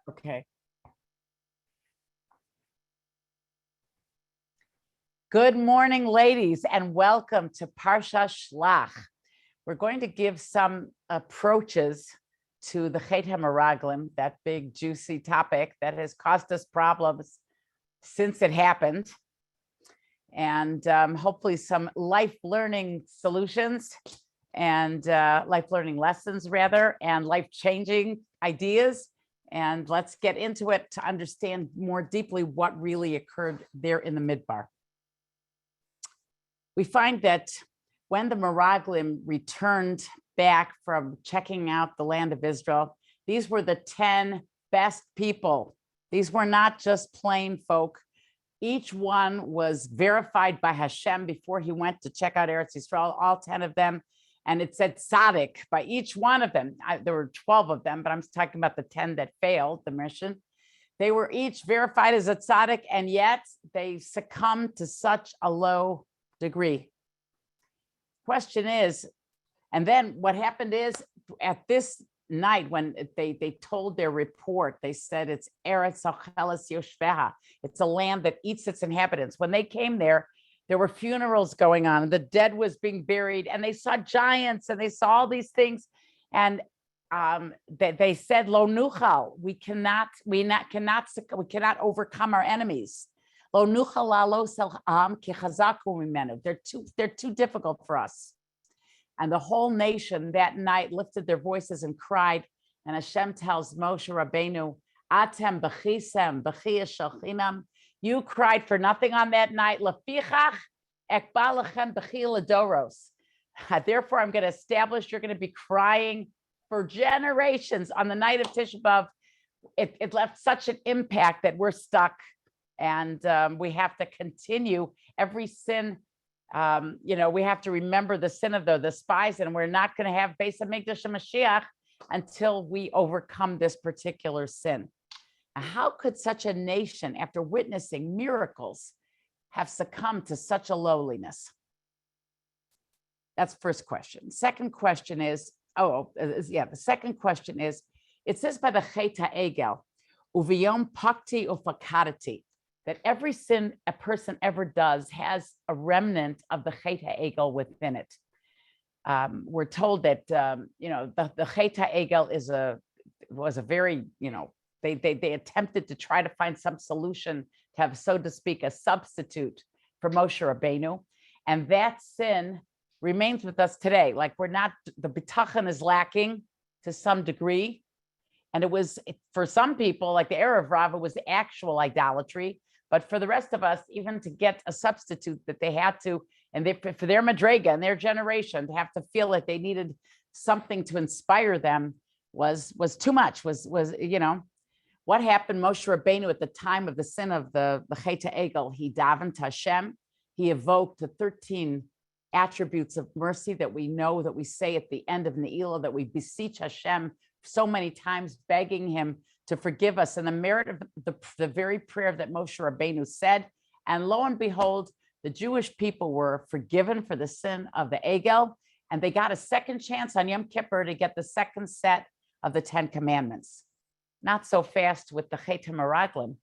Okay. Good morning, ladies, and welcome to Parshas Shelach. We're going to give some approaches to the Chet HaMeraglim, that big, juicy topic that has caused us problems since it happened, and hopefully some life learning solutions and life learning lessons, rather, and life-changing ideas. And let's get into it to understand more deeply what really occurred there in the Midbar. We find that when the Meraglim returned back from checking out the land of Israel, these were the 10 best people. These were not just plain folk. Each one was verified by Hashem before he went to check out Eretz Yisrael, all 10 of them. And it said tzaddik by each one of them. There were 12 of them, but I'm talking about the 10 that failed the mission. They were each verified as a tzaddik, and yet they succumbed to such a low degree. Question is, and then what happened is at this night when they told their report, they said it's Eretz Ocheles Yoshveha. It's a land that eats its inhabitants. When they came there were funerals going on, and the dead was being buried, and they saw giants, and they saw all these things, and they said, "Lo nuchal, we cannot overcome our enemies. Lo nuchal lalo sel am ki chazaku mimenu. They're too difficult for us." And the whole nation that night lifted their voices and cried. And Hashem tells Moshe Rabbeinu, "Atem b'chisem b'chiyah shel chinam." You cried for nothing on that night. Lefichach ekba lechem b'chiyah ledoros. Therefore, I'm going to establish you're going to be crying for generations on the night of Tisha B'Av. It left such an impact that we're stuck, and we have to continue every sin. We have to remember the sin of the spies, and we're not going to have Beis Hamikdash and Mashiach until we overcome this particular sin. How could such a nation, after witnessing miracles, have succumbed to such a lowliness? That's the first question. Second question is, the second question is, it says by the Chet HaEgel, Uviyom Pakti Ufakadati, that every sin a person ever does has a remnant of the Chet HaEgel within it. We're told that, the Chet HaEgel was a very, they attempted to try to find some solution to have, so to speak, a substitute for Moshe Rabbeinu. And that sin remains with us today. Like the bitachon is lacking to some degree. And it was, for some people, like the Erev Rav, it was the actual idolatry. But for the rest of us, even to get a substitute that they had to, and for their madrega and their generation, to have to feel that they needed something to inspire them was too much, What happened, Moshe Rabbeinu, at the time of the sin of the Chet HaEgel, he davened to Hashem. He evoked the 13 attributes of mercy that we know, that we say at the end of Ne'ilah, that we beseech Hashem so many times, begging him to forgive us, and the merit of the very prayer that Moshe Rabbeinu said. And lo and behold, the Jewish people were forgiven for the sin of the Egel, and they got a second chance on Yom Kippur to get the second set of the 10 commandments. Not so fast with the Chet HaMeraglim.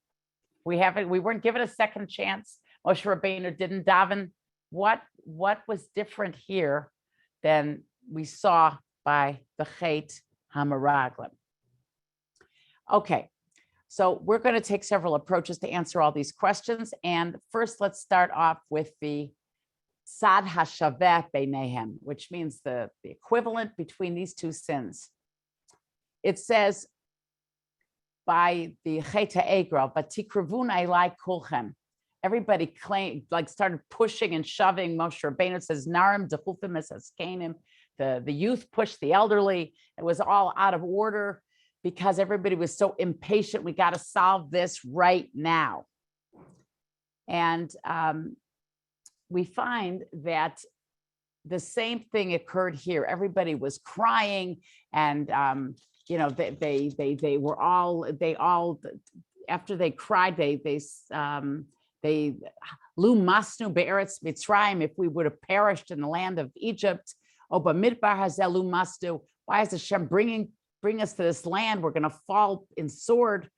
We weren't given a second chance. Moshe Rabbeinu didn't daven. What was different here than we saw by the Chet HaMeraglim? Okay, so we're going to take several approaches to answer all these questions. And first, let's start off with the Sad HaShaveh Beinehem, which means the equivalent between these two sins. It says by the Chet HaEgel, Vatikruvun Elai Kulchem. Everybody started pushing and shoving Moshe Rabbeinu. It says Narim Dechufim Esaskenim. The youth pushed the elderly. It was all out of order, because everybody was so impatient. We got to solve this right now. And we find that the same thing occurred here. Everybody was crying, and they all after they cried, they Lu Masnu Be'eretz Mitzrayim, if we would have perished in the land of Egypt. Oba Midbar Hazelu Masnu. Why is Hashem bringing bring us to this land, we're going to fall in sword,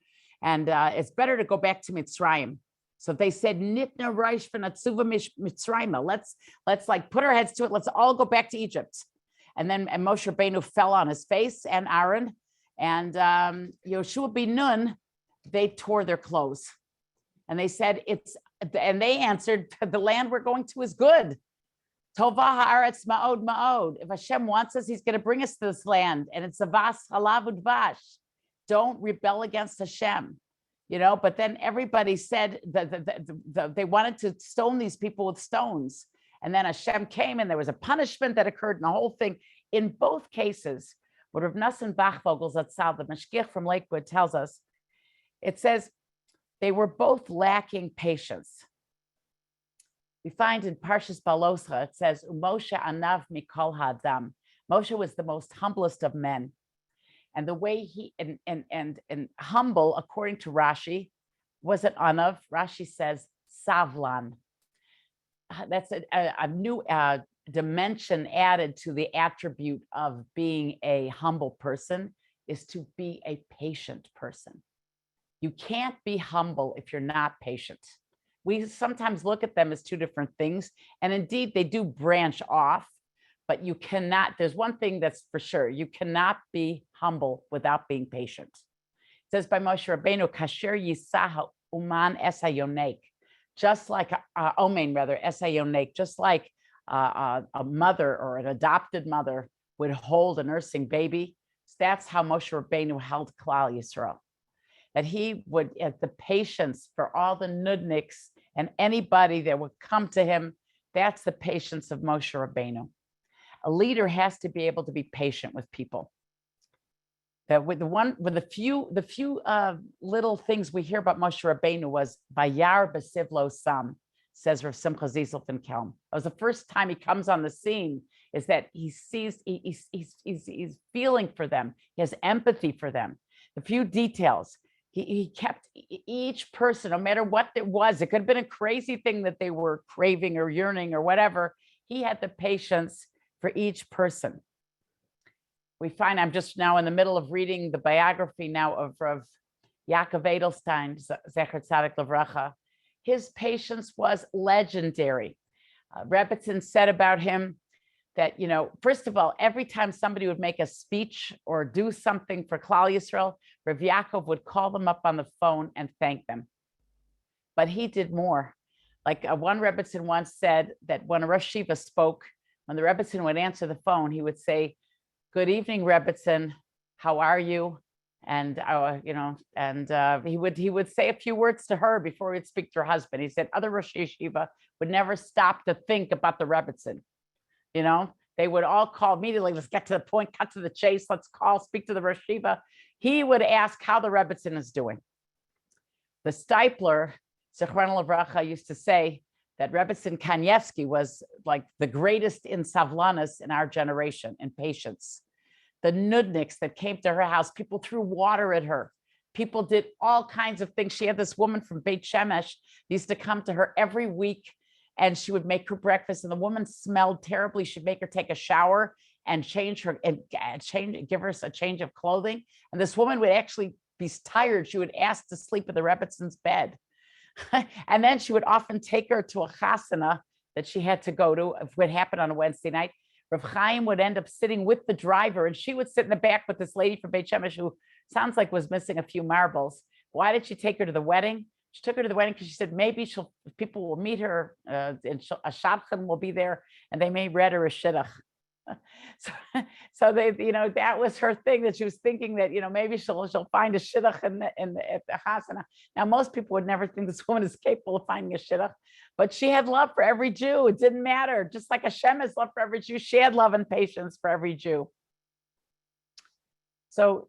and it's better to go back to Mitzrayim. So they said, Nitna Reish v'natzuva Mitzrayim. Let's like put our heads to it. Let's all go back to Egypt. And then Moshe Rabbeinu fell on his face, and Aaron, and Yoshua bin Nun, they tore their clothes. And they said, and they answered, the land we're going to is good. Tova haaretz ma'od ma'od. If Hashem wants us, he's going to bring us to this land. And it's avas halav udvash. Don't rebel against Hashem. But then everybody said that they wanted to stone these people with stones. And then Hashem came, and there was a punishment that occurred in the whole thing. In both cases, what Rav Nassim Bachvogel Zatzal, the Mashgiach from Lakewood, tells us, it says they were both lacking patience. We find in Parshas Baloscha, it says, Moshe anav mikol ha'adam. Moshe was the most humblest of men. And the way he, and humble, according to Rashi, wasn't anav. Rashi says, savlan. That's a new dimension added to the attribute of being a humble person, is to be a patient person. You can't be humble if you're not patient. We sometimes look at them as two different things, and indeed they do branch off, but you cannot, there's one thing that's for sure, you cannot be humble without being patient. It says by Moshe Rabbeinu, kasher yisaha uman esayonek, just like omen, rather, esayonek, just like a mother or an adopted mother would hold a nursing baby. That's how Moshe Rabbeinu held Klal Yisrael. That he would have the patience for all the nudniks and anybody that would come to him. That's the patience of Moshe Rabbeinu. A leader has to be able to be patient with people. That with the few little things we hear about Moshe Rabbeinu was Vayar b'sivlo sam, says Rav Simcha Zisel from Kelm. That was the first time he comes on the scene, is that he sees, he's feeling for them. He has empathy for them. The few details. He kept each person, no matter what it was, it could have been a crazy thing that they were craving or yearning or whatever. He had the patience for each person. We find, I'm just now in the middle of reading the biography now of Yaakov Edelstein, Zecher Tzadik Livracha. His patience was legendary. Rebbetzin said about him that, first of all, every time somebody would make a speech or do something for Klal Yisrael, Rav Yaakov would call them up on the phone and thank them. But he did more. Like one Rebbetzin once said that when a Rosh Yeshiva spoke, when the Rebbetzin would answer the phone, he would say, "Good evening, Rebbetzin. How are you?" And he would say a few words to her before he would speak to her husband. He said other Rosh Yeshiva would never stop to think about the Rebbetzin. They would all call immediately. Let's get to the point, cut to the chase. Let's speak to the Rosh Yeshiva. He would ask how the Rebbetzin is doing. The Stipler, Zichron Livracha, used to say that Rebbetzin Kanievsky was like the greatest in savlanas in our generation, in patience. The nudniks that came to her house, people threw water at her. People did all kinds of things. She had this woman from Beit Shemesh, used to come to her every week, and she would make her breakfast, and the woman smelled terribly. She'd make her take a shower and change her and give her a change of clothing. And this woman would actually be tired. She would ask to sleep in the Rebbetzins' bed. And then she would often take her to a chasana that she had to go to. It would happen on a Wednesday night. Rav Chaim would end up sitting with the driver, and she would sit in the back with this lady from Beit Shemesh who sounds like was missing a few marbles. Why did she take her to the wedding? She took her to the wedding because she said maybe people will meet her, and a shadchan will be there, and they may read her a shidduch. So they, that was her thing, that she was thinking that, maybe she'll find a shidduch at the chasana. Now, most people would never think this woman is capable of finding a shidduch, but she had love for every Jew. It didn't matter. Just like Hashem has love for every Jew, she had love and patience for every Jew. So,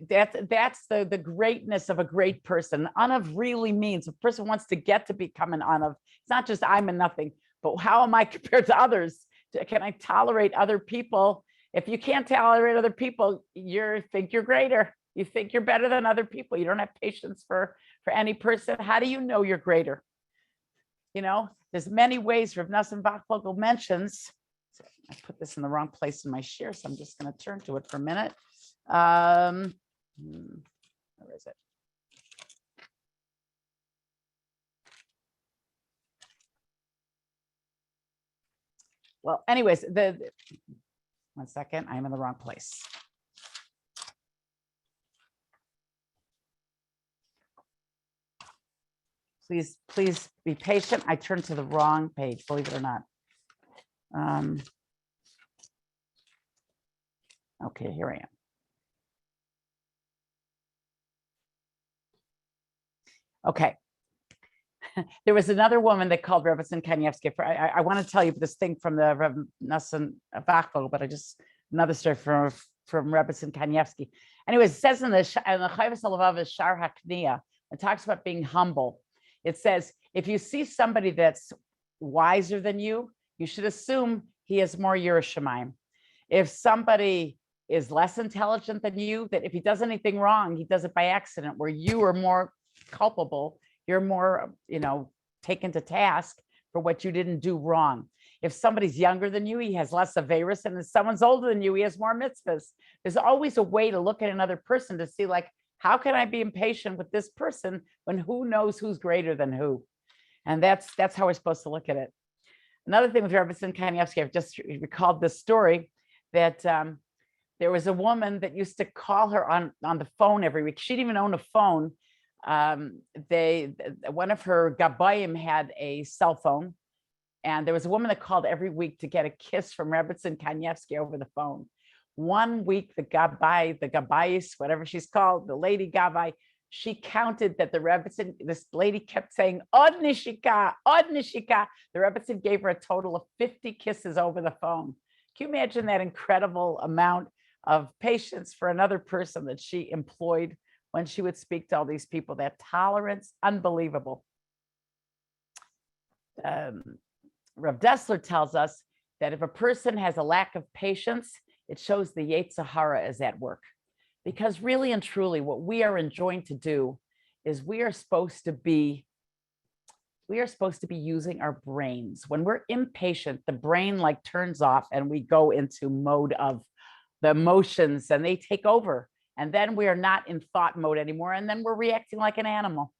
that's the greatness of a great person. Anav really means a person wants to get to become an Anav. It's not just I'm a nothing, but how am I compared to others? Can I tolerate other people? If you can't tolerate other people, you think you're greater. You think you're better than other people. You don't have patience for any person. How do you know you're greater? There's many ways Rav Nassim Bachvogel mentions. So I put this in the wrong place in my share, so I'm just going to turn to it for a minute. Where is it? Well, anyways, one second, I'm in the wrong place. Please be patient. I turned to the wrong page, believe it or not. Okay, here I am. Okay. There was another woman that called Rebbetzin Kanievsky. I want to tell you this thing from the Reb Nassan Bachvogel, but another story from Rebbetzin Kanievsky. Anyways, it says in the Chayvus Alavav Shar HaKniya, it talks about being humble. It says, if you see somebody that's wiser than you should assume he has more Yerushalayim. If somebody is less intelligent than you, that if he does anything wrong, he does it by accident, where you are more culpable, you're more, taken to task for what you didn't do wrong. If somebody's younger than you, he has less Averis, and if someone's older than you, he has more mitzvahs. There's always a way to look at another person to see, like, how can I be impatient with this person when who knows who's greater than who? And that's how we're supposed to look at it. Another thing with Rebbetzin Kanievsky, I've just recalled this story that there was a woman that used to call her on the phone every week. She didn't even own a phone. One of her gabayim had a cell phone, and there was a woman that called every week to get a kiss from Rebbetzin Kanievsky over the phone. One week, the gabayis, whatever she's called, the lady gabai, she counted that the Rebbetzin, this lady kept saying, Od Nishika, Od Nishika. The Rebbetzin gave her a total of 50 kisses over the phone. Can you imagine that incredible amount of patience for another person that she employed when she would speak to all these people? That tolerance, unbelievable. Rav Dessler tells us that if a person has a lack of patience, it shows the Yetzer Hara is at work. Because really and truly, what we are enjoined to do is we are supposed to be using our brains. When we're impatient, the brain like turns off and we go into mode of the emotions and they take over. And then we are not in thought mode anymore. And then we're reacting like an animal.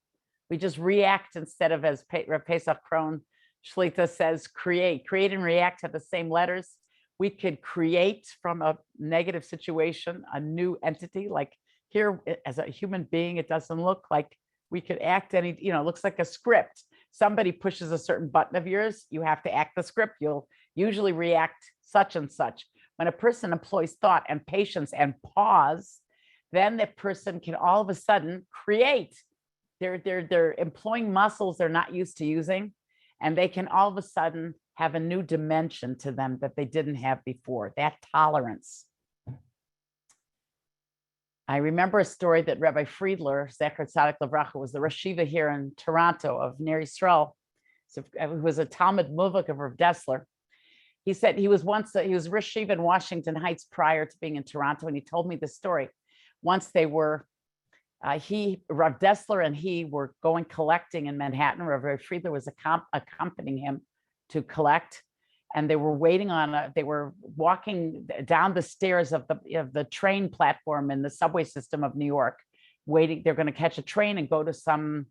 We just react instead of, as Rav Pesach Krohn Shlita says, create and react have the same letters. We could create from a negative situation a new entity. Like here, as a human being, it doesn't look like we could act any, it looks like a script. Somebody pushes a certain button of yours, you have to act the script. You'll usually react such and such. When a person employs thought and patience and pause, then that person can all of a sudden create. They're employing muscles they're not used to using, and they can all of a sudden have a new dimension to them that they didn't have before, that tolerance. I remember a story that Rabbi Friedler, Zecher Tzadik Livracha, was the Rosh Yeshiva here in Toronto of Ner Yisrael. So he was a Talmud Muvak of Rav Dessler. He said he was Rosh Yeshiva in Washington Heights prior to being in Toronto, and he told me this story. Once they were, Rav Dessler and he were going collecting in Manhattan. Rabbi Friedler was accompanying him to collect, and they were they were walking down the stairs of the train platform in the subway system of New York, waiting. They're going to catch a train and go to some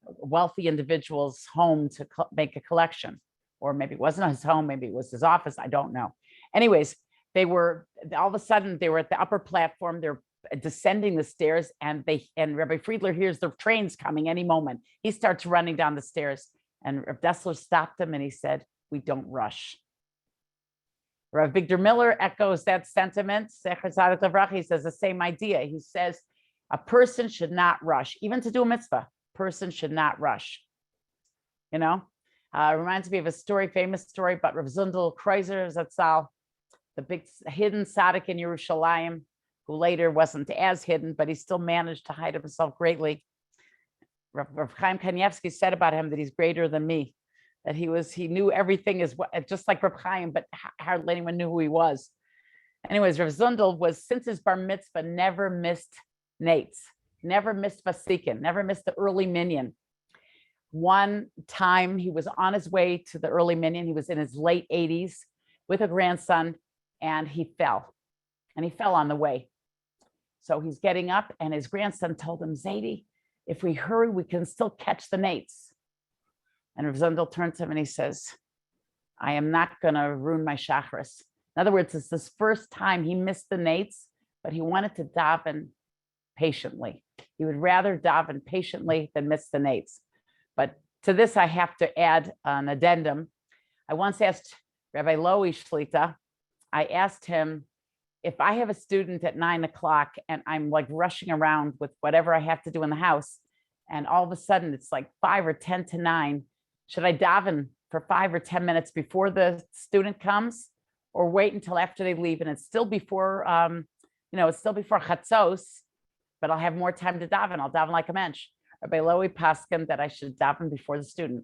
wealthy individual's home to make a collection, or maybe it wasn't his home, maybe it was his office. I don't know. Anyways, all of a sudden they were at the upper platform. They're descending the stairs, and Rabbi Friedler hears the trains coming any moment. He starts running down the stairs, and Rav Dessler stopped him and he said, "We don't rush." Rav Victor Miller echoes that sentiment. He says the same idea. He says a person should not rush, even to do a mitzvah. Person should not rush. It reminds me of a famous story about Rav Zundel Kreuzer Zatzal, the big hidden tzaddik in Yerushalayim, who later wasn't as hidden, but he still managed to hide himself greatly. Rav Chaim Kanievsky said about him that he's greater than me, that he knew everything just like Rav Chaim, but hardly anyone knew who he was. Anyways, Rav Zundel was, since his bar mitzvah, never missed Nates, never missed Vasikin, never missed the early minyan. One time he was on his way to the early minyan. He was in his late 80s with a grandson, and he fell on the way. So he's getting up, and his grandson told him, Zaidi, if we hurry, we can still catch the nates. And Rav Zundel turns to him and he says, I am not going to ruin my chakras. In other words, it's this first time he missed the nates, but he wanted to daven patiently. He would rather daven patiently than miss the nates. But to this, I have to add an addendum. I once asked Rabbi Lowy Shlita, I asked him, if I have a student at 9 o'clock and I'm like rushing around with whatever I have to do in the house, and all of a sudden it's like 5 or 10 to 9, should I daven for 5 or 10 minutes before the student comes, or wait until after they leave? And it's still before, it's still before chatzos, but I'll have more time to daven. I'll daven like a mensch. Rabbi Lowy paskin that I should daven before the student.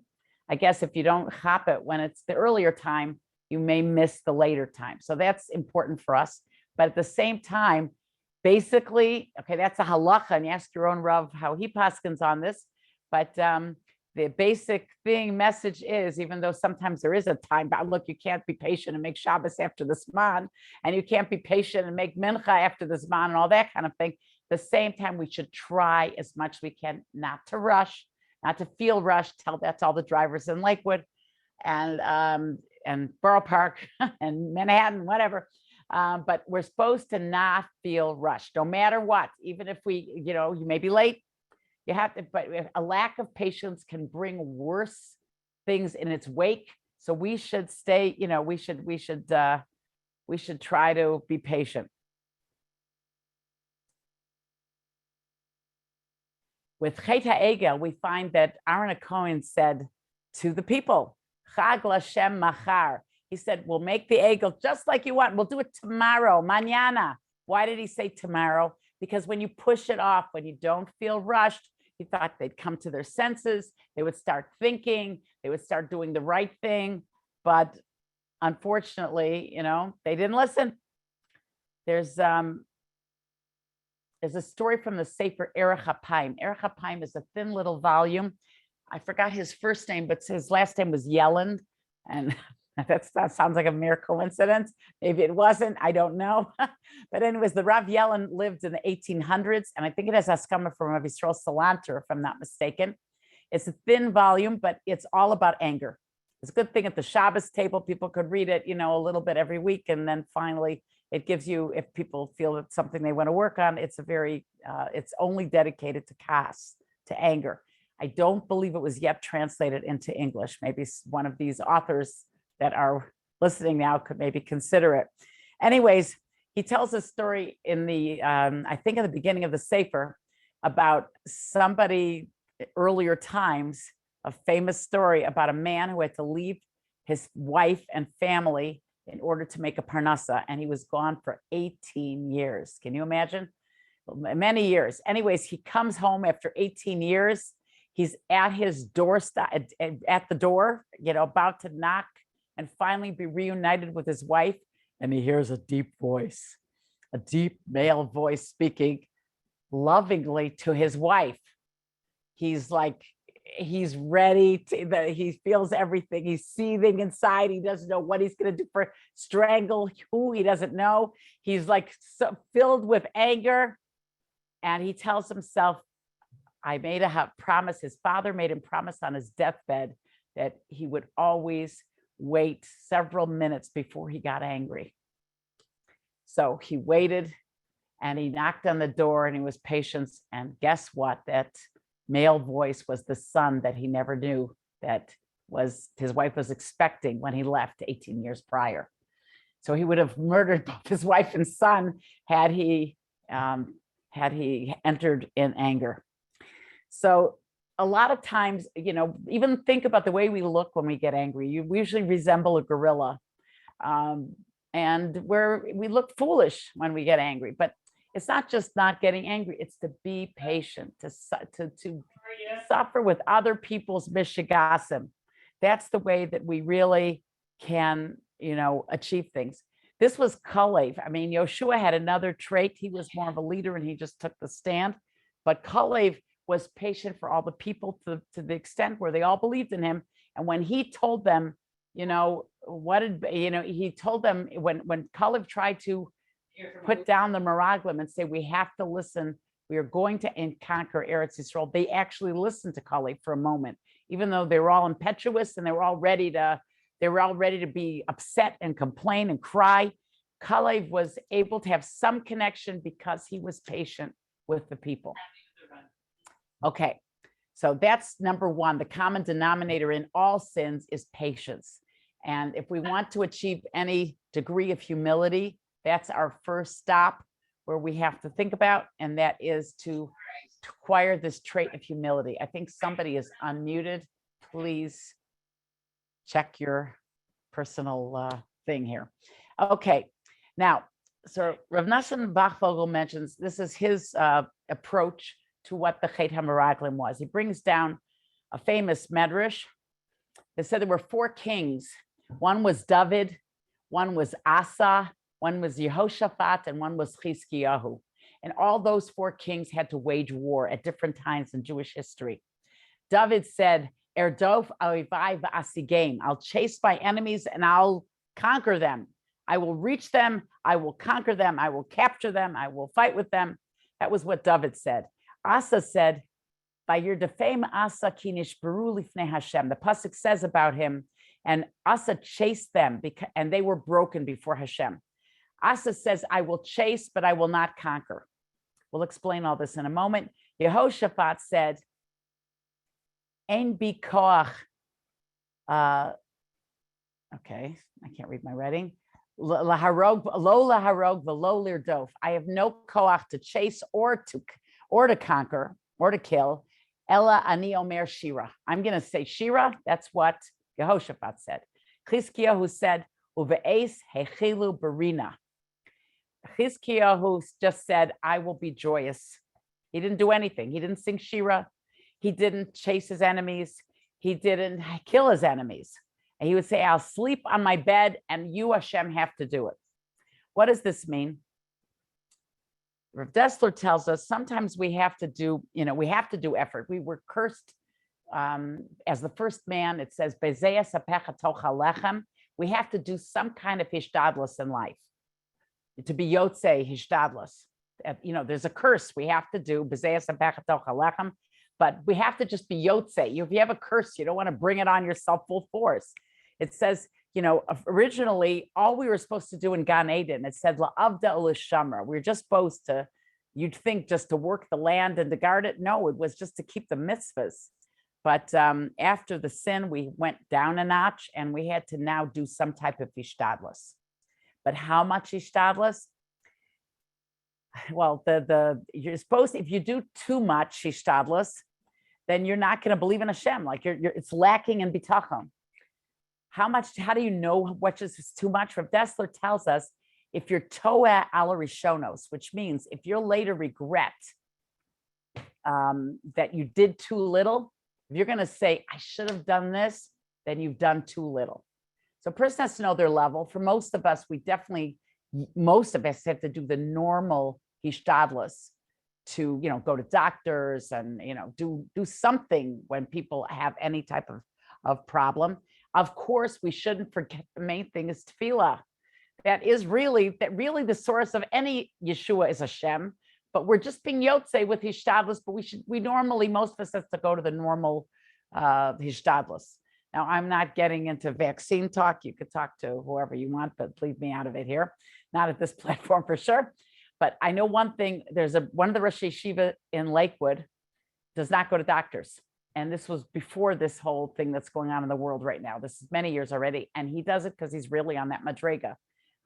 I guess if you don't chop it when it's the earlier time, you may miss the later time. So that's important for us. But at the same time, basically, okay, that's a halacha, and you ask your own Rav how he paskins on this. But the basic message is, even though sometimes there is a time, but look, you can't be patient and make Shabbos after the Zman, and you can't be patient and make Mincha after the Zman and all that kind of thing. At the same time, we should try as much as we can not to rush, not to feel rushed. That's all the drivers in Lakewood and Borough Park and Manhattan, whatever. But we're supposed to not feel rushed, no matter what. Even if you may be late, you have to. But a lack of patience can bring worse things in its wake. So we should stay. We should try to be patient. With Chet HaEgel, we find that Aaron HaKohen said to the people, Chag Lashem Machar. He said, we'll make the egel just like you want. We'll do it tomorrow, mañana. Why did he say tomorrow? Because when you push it off, when you don't feel rushed, he thought they'd come to their senses. They would start thinking. They would start doing the right thing. But unfortunately, they didn't listen. There's a story from the Sefer Erech HaPaim. Erech HaPaim is a thin little volume. I forgot his first name, but his last name was Yelland. And that sounds like a mere coincidence. Maybe it wasn't, I don't know. But anyways, the Rav Yellen lived in the 1800s, and I think it has Haskama from Rav Yisrael Salanter, if I'm not mistaken. It's a thin volume, but it's all about anger. It's a good thing at the Shabbos table, people could read it, a little bit every week, and then finally it gives you, if people feel it's something they want to work on, it's it's only dedicated to kas, to anger. I don't believe it was yet translated into English. Maybe one of these authors that are listening now could maybe consider it. Anyways, he tells a story in the, I think at the beginning of the Sefer, about somebody earlier times, a famous story about a man who had to leave his wife and family in order to make a parnasa, and he was gone for 18 years. Can you imagine? Many years. Anyways, he comes home after 18 years. He's at his doorstep, at the door, about to knock and finally be reunited with his wife. And he hears a deep voice, a deep male voice speaking lovingly to his wife. He's like, he's ready he feels everything. He's seething inside. He doesn't know what he's going to do for strangle who, he doesn't know. He's like so filled with anger. And he tells himself, I made a promise. His father made him promise on his deathbed that he would always wait several minutes before he got angry. So he waited and he knocked on the door and he was patient. And guess what? That male voice was the son that he never knew, that was his wife was expecting when he left 18 years prior. So he would have murdered both his wife and son had he entered in anger. So a lot of times, even think about the way we look when we get angry. We usually resemble a gorilla. And we look foolish when we get angry. But it's not just not getting angry. It's to be patient, to suffer with other people's mishigasim. That's the way that we really can, achieve things. This was Kalev. I mean, Yoshua had another trait. He was more of a leader and he just took the stand. But Kalev was patient for all the people to the extent where they all believed in him. And when he told them, he told them when Kalev tried to put down the Meraglim and say, we have to listen. We are going to conquer Eretz Yisrael. They actually listened to Kalev for a moment, even though they were all impetuous and they were all ready to be upset and complain and cry. Kalev was able to have some connection because he was patient with the people. Okay, so that's number one. The common denominator in all sins is patience. And if we want to achieve any degree of humility, that's our first stop where we have to think about, and that is to acquire this trait of humility. I think somebody is unmuted. Please check your personal thing here. Okay, now, so Rav Nassim Bachvogel mentions this is his approach to what the Chet HaMeraglim was. He brings down a famous medrash. They said there were 4 kings. One was David, one was Asa, one was Yehoshaphat, and one was Chizkiyahu. And all those 4 kings had to wage war at different times in Jewish history. David said, Erdof Oivai v'asigem. I'll chase my enemies and I'll conquer them. I will reach them. I will conquer them. I will capture them. I will fight with them. That was what David said. Asa said, by your defame Asa kinish beru lifnei Hashem. The pasuk says about him, and Asa chased them and they were broken before Hashem. Asa says, I will chase, but I will not conquer. We'll explain all this in a moment. Yehoshaphat said, Ein bi koach. Okay, I can't read my writing. Lo laharog v'lo lirdof. I have no koach to chase or to conquer or to kill. Ella ani omer shira. I'm going to say shira. That's what Yehoshaphat said. Chizkiyahu said, uve'es hechilu berina. Chizkiyahu just said, I will be joyous. He didn't do anything. He didn't sing shira. He didn't chase his enemies. He didn't kill his enemies. And he would say, I'll sleep on my bed and you, Hashem, have to do it. What does this mean? Rav Dessler tells us sometimes we have to do effort. We were cursed as the first man. It says, we have to do some kind of hishtadlus in life. To be yotzei hishtadlus. There's a curse we have to do, but we have to just be yotzei. If you have a curse, you don't want to bring it on yourself full force. It says, originally, all we were supposed to do in Gan Eden, it said, la'avda u'lishamra. We were just supposed to, you'd think just to work the land and to guard it. No, it was just to keep the mitzvahs. But after the sin, we went down a notch and we had to now do some type of ishtadlus. But how much ishtadlus? Well, you're supposed to, if you do too much ishtadlus, then you're not going to believe in Hashem. Like it's lacking in bitachon. How do you know what is too much? Rav Dessler tells us, if you're toa ala rishonos, which means if you're later regret that you did too little, if you're going to say, I should have done this, then you've done too little. So a person has to know their level. For most of us, most of us have to do the normal hishtadlus to, go to doctors and, do something when people have any type of problem. Of course, we shouldn't forget the main thing is tefillah. That really the source of any Yeshua is Hashem, but we're just being yotzei with hishtadlus, but we normally, most of us have to go to the normal hishtadlus. Now, I'm not getting into vaccine talk. You could talk to whoever you want, but leave me out of it here. Not at this platform for sure. But I know one thing, one of the Rosh Yeshiva in Lakewood does not go to doctors. And this was before this whole thing that's going on in the world right now. This is many years already. And he does it because he's really on that madrega.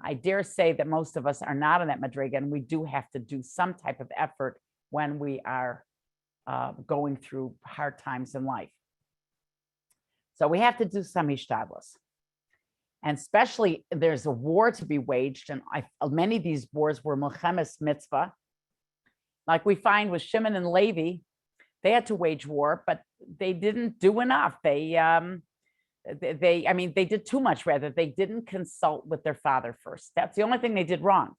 I dare say that most of us are not on that madrega, and we do have to do some type of effort when we are going through hard times in life. So we have to do some hishtadlus. And especially there's a war to be waged. And many of these wars were Milchemes Mitzvah. Like we find with Shimon and Levi, they had to wage war, but they didn't do enough. They did too much rather. They didn't consult with their father first. That's the only thing they did wrong.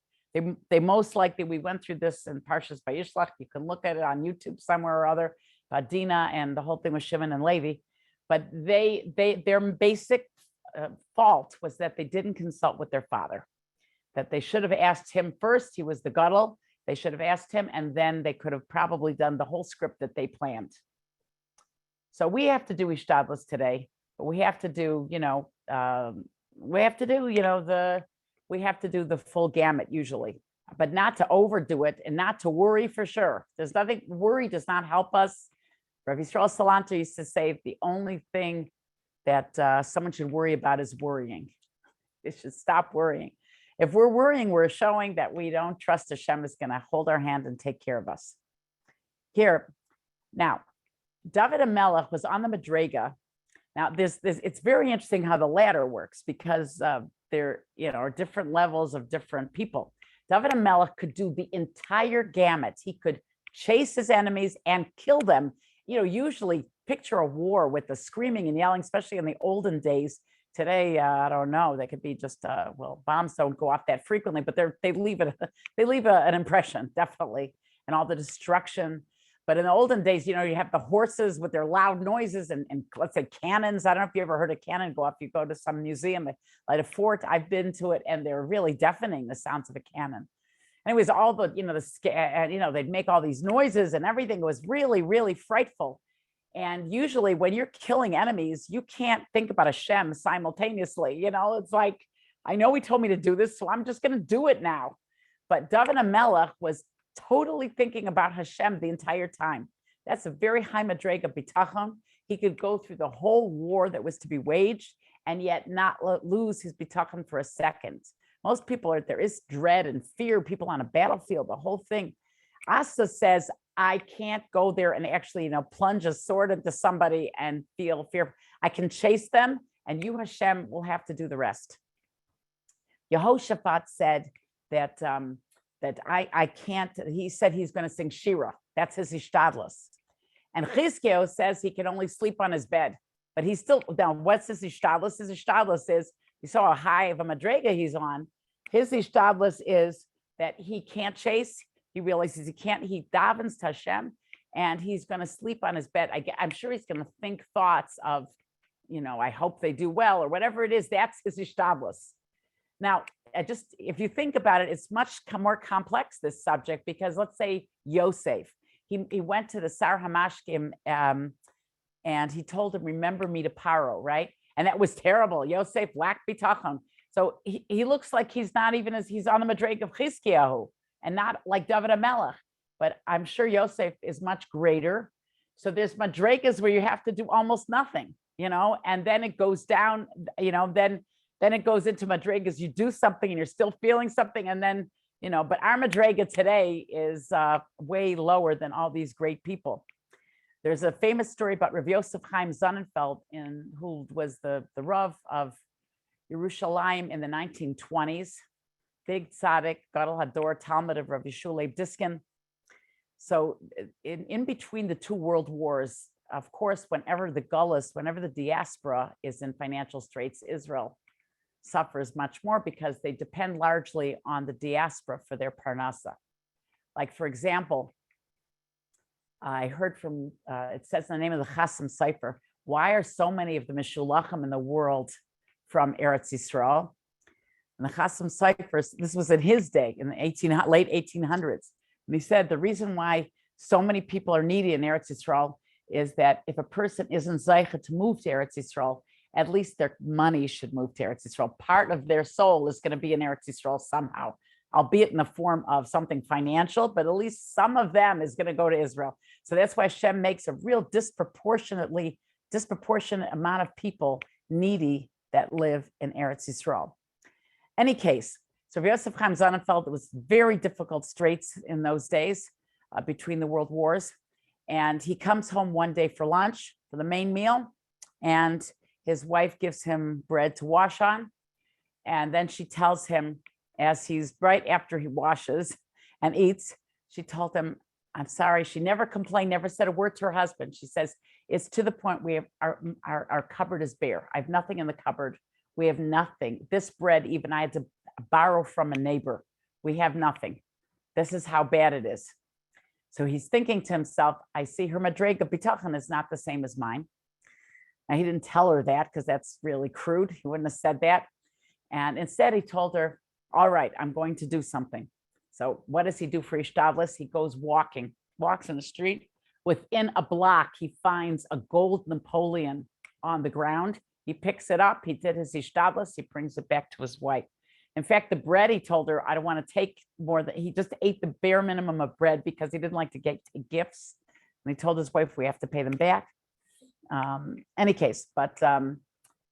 They most likely, we went through this in Parshas Shelach. You can look at it on YouTube somewhere or other, Dina and the whole thing with Shimon and Levi. But their basic fault was that they didn't consult with their father. that they should have asked him first. He was the gadol. They should have asked him, and then they could have probably done the whole script that they planned. So we have to do ishtadlus today, but we have to do, we have to do the full gamut usually, but not to overdo it and not to worry for sure. There's nothing, worry does not help us. Rav Yisrael Salanter used to say the only thing that someone should worry about is worrying. They should stop worrying. If we're worrying, we're showing that we don't trust Hashem is going to hold our hand and take care of us. Here, now, David HaMelech was on the Madrega. Now, it's very interesting how the ladder works because there, are different levels of different people. David HaMelech could do the entire gamut. He could chase his enemies and kill them. Usually picture a war with the screaming and yelling, especially in the olden days. Today, I don't know. They could be just bombs don't go off that frequently, but they leave an impression, definitely, and all the destruction. But in the olden days, you have the horses with their loud noises and let's say cannons. I don't know if you ever heard a cannon go off. You go to some museum, like a fort. I've been to it, and they're really deafening, the sounds of a cannon. Anyways, all the they'd make all these noises and everything was really, really frightful. And usually when you're killing enemies, you can't think about Hashem simultaneously. It's like, I know he told me to do this, so I'm just going to do it now. But David HaMelech was totally thinking about Hashem the entire time. That's a very high madrega bitachon. He could go through the whole war that was to be waged and yet not lose his bitachon for a second. Most people there is dread and fear, people on a battlefield, the whole thing. Asa says, I can't go there and actually, plunge a sword into somebody and feel fear. I can chase them, and you, Hashem, will have to do the rest. Yehoshaphat said that I can't. He said he's going to sing Shira. That's his ishtadlus. And Chizkiyahu says he can only sleep on his bed, but he's still now. What's his ishtadlus? His ishtadlus is, you saw how high of a madrega he's on. His ishtadlus is that he can't chase. He realizes he can't, he davens to Hashem, and he's going to sleep on his bed. I'm sure he's going to think thoughts of, I hope they do well, or whatever it is. That's his ishtadlus. Now, if you think about it, it's much more complex, this subject, because let's say Yosef, he went to the Sar Hamashkim and he told him, remember me to Paro, right? And that was terrible. Yosef lacked bitachon. So he looks like he's not even he's on the madrega of Chizkiyahu, and not like David HaMelech, but I'm sure Yosef is much greater. So there's madregas where you have to do almost nothing, and then it goes down, then it goes into madregas. You do something and you're still feeling something, and then, but our madrega today is way lower than all these great people. There's a famous story about Rav Yosef Chaim Sonnenfeld, who was the Rav of Yerushalayim in the 1920s. Big tzaddik, Gadol Hador, Talmud of Rav Yeshua Leib Diskin. So in between the two world wars, of course, whenever the diaspora is in financial straits, Israel suffers much more because they depend largely on the diaspora for their parnasa. Like, for example, I heard from, it says in the name of the Chasam Sofer, why are so many of the Meshulachim in the world from Eretz Yisrael? And the Chasam Sofer, this was in his day, in the late 1800s. And he said the reason why so many people are needy in Eretz Yisrael is that if a person isn't zeicha to move to Eretz Yisrael, at least their money should move to Eretz Yisrael. Part of their soul is going to be in Eretz Yisrael somehow, albeit in the form of something financial, but at least some of them is going to go to Israel. So that's why Hashem makes a real disproportionate amount of people needy that live in Eretz Yisrael. Any case, so Yosef Chaim Sonnenfeld, it was very difficult straits in those days between the world wars. And he comes home one day for lunch, for the main meal, and his wife gives him bread to wash on. And then she tells him, as he's right after he washes and eats, she told him, I'm sorry. She never complained, never said a word to her husband. She says, it's to the point we have our cupboard is bare. I have nothing in the cupboard. We have nothing. This bread, even I had to borrow from a neighbor. We have nothing. This is how bad it is. So he's thinking to himself, I see her madrega bitachon is not the same as mine. Now, he didn't tell her that because that's really crude. He wouldn't have said that. And instead he told her, all right, I'm going to do something. So what does he do for Ishtavlis? He goes walks in the street. Within a block, he finds a gold Napoleon on the ground. He picks it up. He did his Ishtavlis. He brings it back to his wife. In fact, the bread, he told her, I don't want to take more than, he just ate the bare minimum of bread because he didn't like to get gifts. And he told his wife, we have to pay them back. Any case, but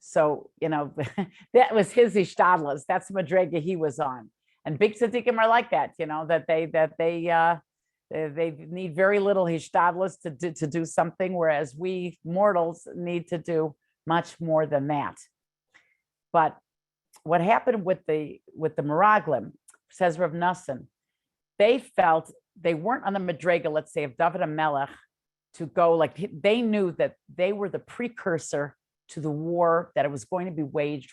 so, that was his Ishtadlas. That's the Madrega he was on. And big tzaddikim are like that, that they need very little Ishtadlas to do something, whereas we mortals need to do much more than that. But what happened with the Meraglim, says Rav Nassan, they felt they weren't on the Madrega, let's say, of David HaMelech to go, like they knew that they were the precursor to the war that it was going to be waged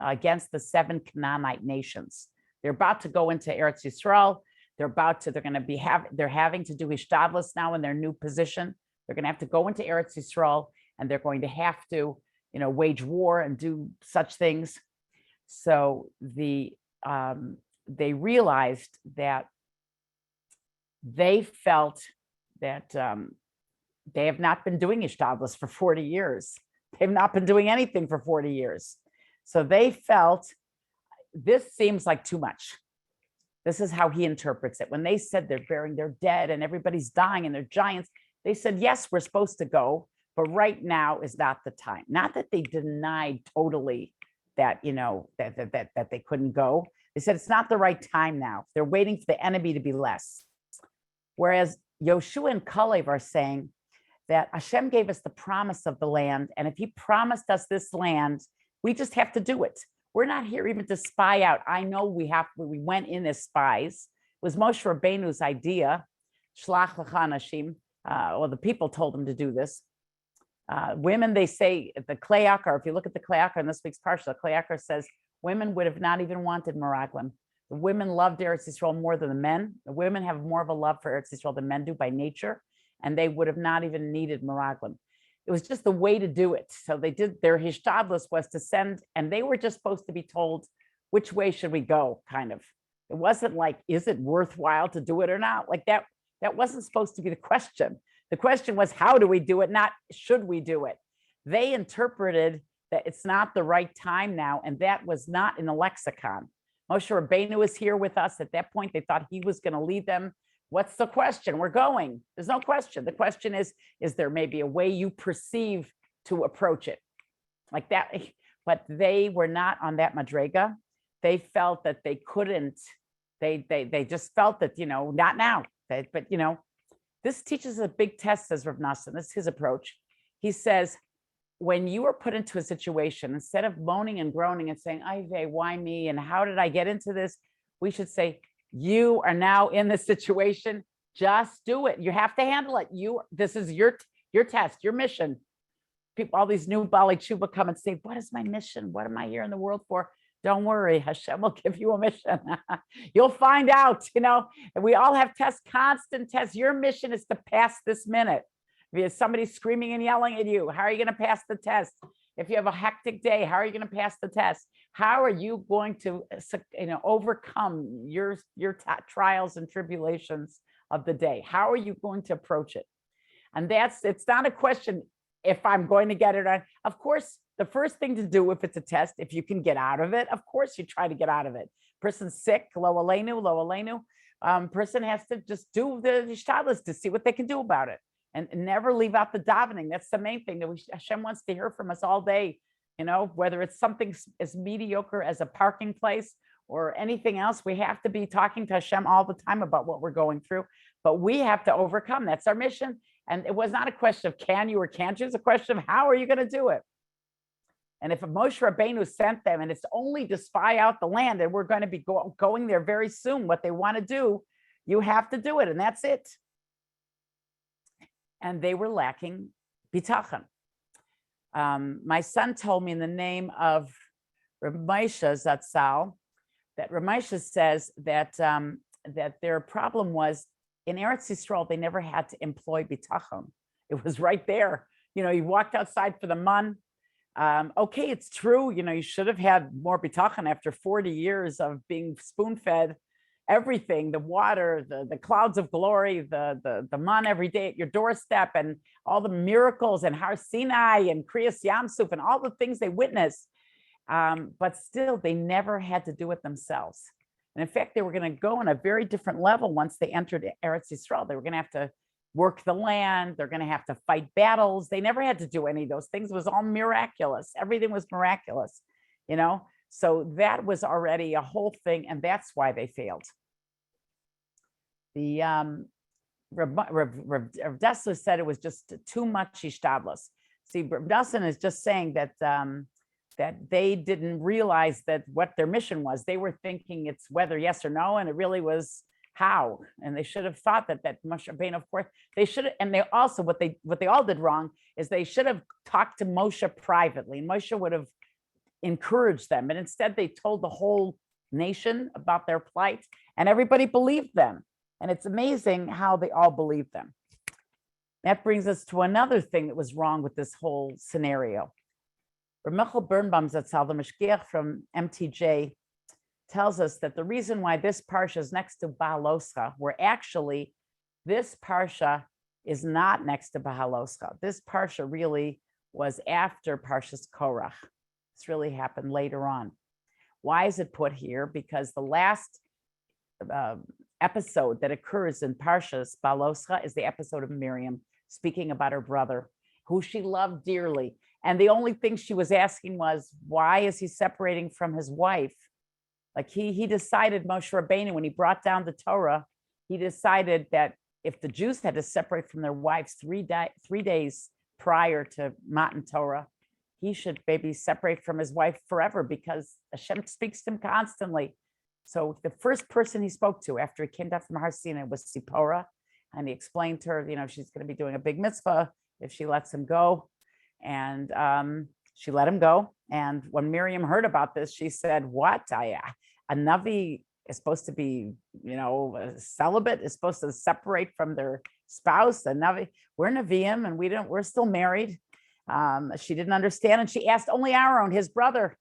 against the 7 Canaanite nations. They're about to go into Eretz Yisrael. They're having to do Ishtadlis now in their new position. They're going to have to go into Eretz Yisrael, and they're going to have to, wage war and do such things. So they realized that they felt that they have not been doing Ishtadlis for 40 years. They've not been doing anything for 40 years. So they felt this seems like too much. This is how he interprets it. When they said they're burying their dead and everybody's dying and they're giants, they said, yes, we're supposed to go, but right now is not the time. Not that they denied totally that, that they couldn't go. They said it's not the right time now. They're waiting for the enemy to be less. Whereas Yoshua and Kalev are saying that Hashem gave us the promise of the land. And if he promised us this land, we just have to do it. We're not here even to spy out. I know we went in as spies. It was Moshe Rabbeinu's idea. Shlach lecha anashim, or the people told him to do this. Women, they say, the Klei Akar, if you look at the Klei Akar in this week's Parsha, the Klei Akar says women would have not even wanted Meraglim. The women loved Eretz Yisrael more than the men. The women have more of a love for Eretz Yisrael than men do by nature, and they would have not even needed Meraglim. It was just the way to do it. So they did, their Hishtadlis was to send, and they were just supposed to be told, which way should we go, kind of. It wasn't like, is it worthwhile to do it or not? Like that wasn't supposed to be the question. The question was, how do we do it? Not, should we do it? They interpreted that it's not the right time now, and that was not in the lexicon. Moshe Rabbeinu was here with us. At that point, they thought he was going to lead them. What's the question? We're going. There's no question. The question is there maybe a way you perceive to approach it? Like that, but they were not on that madrega. They felt that they couldn't, they just felt that, not now. But this teaches a big test, says Rav Nassan. This is his approach. He says, when you are put into a situation, instead of moaning and groaning and saying, "Ay vey, why me? And how did I get into this?" We should say, you are now in this situation. Just do it. You have to handle it. This is your test, your mission. People, all these new Bali Tshuva come and say, "What is my mission? What am I here in the world for?" Don't worry, Hashem will give you a mission. You'll find out, and we all have tests, constant tests. Your mission is to pass this minute. If you have somebody screaming and yelling at you, how are you going to pass the test? If you have a hectic day, how are you going to pass the test? How are you going to, overcome your trials and tribulations of the day? How are you going to approach it? And it's not a question if I'm going to get it on. Of course, the first thing to do if it's a test, if you can get out of it, of course you try to get out of it. Person's sick, lo aleinu. Person has to just do the ishtadlis to see what they can do about it, and never leave out the davening. That's the main thing that Hashem wants to hear from us all day. Whether it's something as mediocre as a parking place or anything else, we have to be talking to Hashem all the time about what we're going through. But we have to overcome. That's our mission. And it was not a question of can you or can't you. It's a question of how are you going to do it. And if Moshe Rabbeinu sent them and it's only to spy out the land, and we're going to be going there very soon, what they want to do, you have to do it. And that's it. And they were lacking bitachon. My son told me in the name of Rav Moshe Zatzal that Rav Moshe says that their problem was in Eretz Yisrael, they never had to employ bitachon. It was right there. You walked outside for the mun. Okay, it's true. You should have had more bitachon after 40 years of being spoon-fed everything, the water, the clouds of glory, the man every day at your doorstep, and all the miracles and Har Sinai and Kriyas Yamsuf and all the things they witnessed. But still, they never had to do it themselves. And in fact, they were going to go on a very different level once they entered Eretz Yisrael. They were going to have to work the land. They're going to have to fight battles. They never had to do any of those things. It was all miraculous. Everything was miraculous, So that was already a whole thing, and that's why they failed. The Rav Dessler said it was just too much ishtadlus. See, Rav Dessler is just saying that that they didn't realize that what their mission was. They were thinking it's whether yes or no, and it really was how. And they should have thought that Moshe Rabbeinu, of course, they should have, and they also what they all did wrong is they should have talked to Moshe privately, and Moshe would have encouraged them. And instead, they told the whole nation about their plight, and everybody believed them. And it's amazing how they all believed them. That brings us to another thing that was wrong with this whole scenario. Michael Birnbaum Zatzal, the Mashgiach from MTJ, tells us that the reason why this parsha is next to Bahaloscha, where actually this parsha is not next to Bahaloscha. This parsha really was after Parshas Korach. This really happened later on. Why is it put here? Because the last episode that occurs in Parshas Bahaloscha is the episode of Miriam speaking about her brother, who she loved dearly. And the only thing she was asking was, why is he separating from his wife? Like he decided, Moshe Rabbeinu, when he brought down the Torah, he decided that if the Jews had to separate from their wives 3 days prior to Matan Torah, he should maybe separate from his wife forever, because Hashem speaks to him constantly. So the first person he spoke to after he came down from Har Sinai was Sipporah, and he explained to her, she's going to be doing a big mitzvah if she lets him go. And she let him go. And when Miriam heard about this, she said, what? A Navi is supposed to be, a celibate, is supposed to separate from their spouse. A Navi, we're Naviim and we're still married. She didn't understand. And she asked only Aaron, his brother.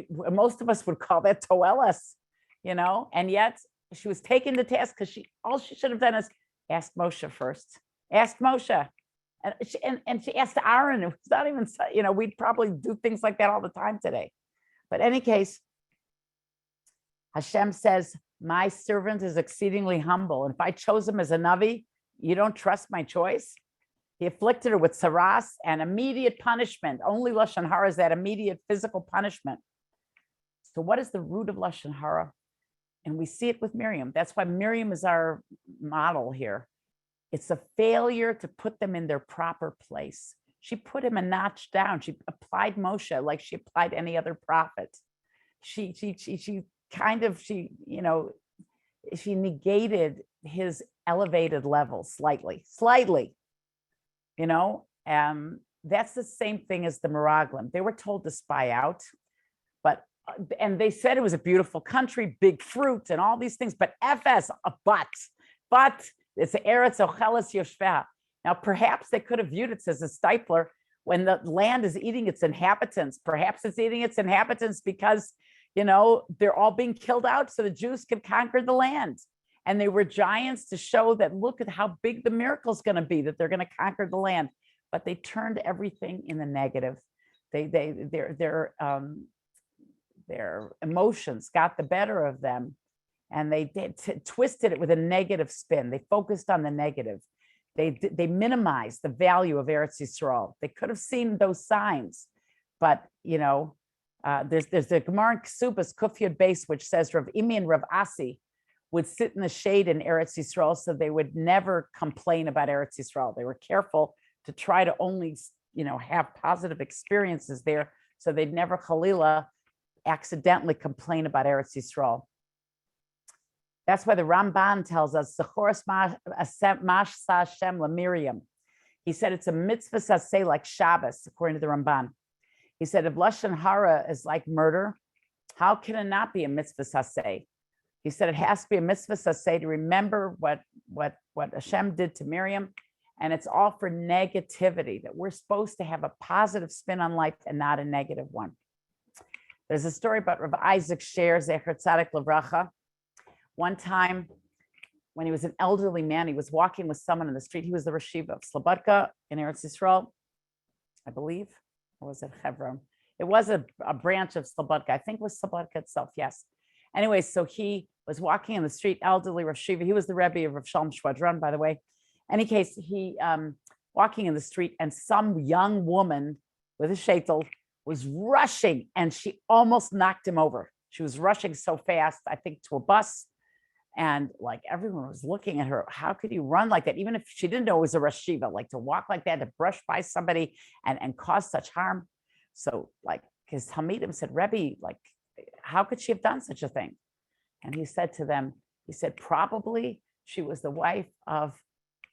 Most of us would call that toelas, and yet she was taken to task because all she should have done is ask Moshe first. Ask Moshe. And she asked Aaron. It was not even, we'd probably do things like that all the time today. But in any case, Hashem says, my servant is exceedingly humble. And if I chose him as a Navi, you don't trust my choice? He afflicted her with saras and immediate punishment. Only Lashon Hara is that immediate physical punishment. So what is the root of Lashon Hara? And we see it with Miriam. That's why Miriam is our model here. It's a failure to put them in their proper place. She put him a notch down. She applied Moshe like she applied any other prophet. She negated his elevated level slightly. That's the same thing as the Meraglim. They were told to spy out, and they said it was a beautiful country, big fruit and all these things, but but it's Eretz Ocheles Yoshveh. Now, perhaps they could have viewed it as a stipler when the land is eating its inhabitants. Perhaps it's eating its inhabitants because, they're all being killed out so the Jews can conquer the land. And they were giants to show that, look at how big the miracle is going to be, that they're going to conquer the land. But they turned everything in the negative. Their emotions got the better of them. And they twisted it with a negative spin. They focused on the negative. They minimized the value of Eretz Yisrael. They could have seen those signs, but there's the Gemara in Ksubas Kuf Yud Beis, which says Rav Imi and Rav Asi would sit in the shade in Eretz Yisrael, so they would never complain about Eretz Yisrael. They were careful to try to only have positive experiences there, so they'd never Chalila accidentally complain about Eretz Yisrael. That's why the Ramban tells us, Miriam. He said it's a mitzvah saseh like Shabbos, according to the Ramban. He said if Lashon Hara is like murder, how can it not be a mitzvah saseh? He said it has to be a mitzvah saseh to remember what Hashem did to Miriam, And it's all for negativity, that we're supposed to have a positive spin on life and not a negative one. There's a story about Rav Isaac Sher, Zecher Tzadik Livracha. One time, when he was an elderly man, he was walking with someone in the street. He was the Rosh Yeshiva of Slobodka in Eretz Yisrael, I believe. Or was it Hebron? It was a branch of Slobodka. I think it was Slobodka itself, yes. Anyway, so he was walking in the street, elderly Rosh Yeshiva. He was the Rebbe of Rav Shalom Shvadron, by the way. In any case, he walking in the street, and some young woman with a shaitel was rushing, and she almost knocked him over. She was rushing so fast, I think, to a bus. And like everyone was looking at her. How could you run like that? Even if she didn't know it was a Rosh Yeshiva, like to walk like that, to brush by somebody and cause such harm. So like his Talmidim said, Rebbe, like, how could she have done such a thing? And he said to them, he said, probably she was the wife of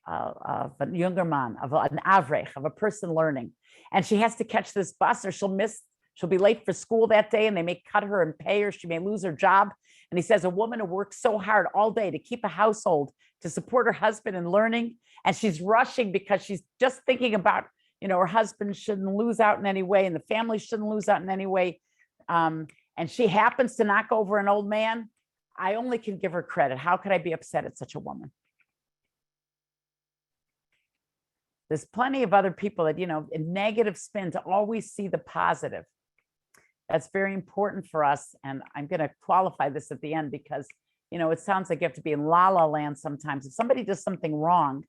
a younger man, of an avrech, of a person learning. And she has to catch this bus or she'll be late for school that day, and they may cut her and pay her. She may lose her job. And he says, a woman who works so hard all day to keep a household, to support her husband in learning, and she's rushing because she's just thinking about, her husband shouldn't lose out in any way, and the family shouldn't lose out in any way. And she happens to knock over an old man. I only can give her credit. How could I be upset at such a woman? There's plenty of other people that, in negative spin, to always see the positive. That's very important for us. And I'm going to qualify this at the end because, it sounds like you have to be in la la land sometimes. If somebody does something wrong,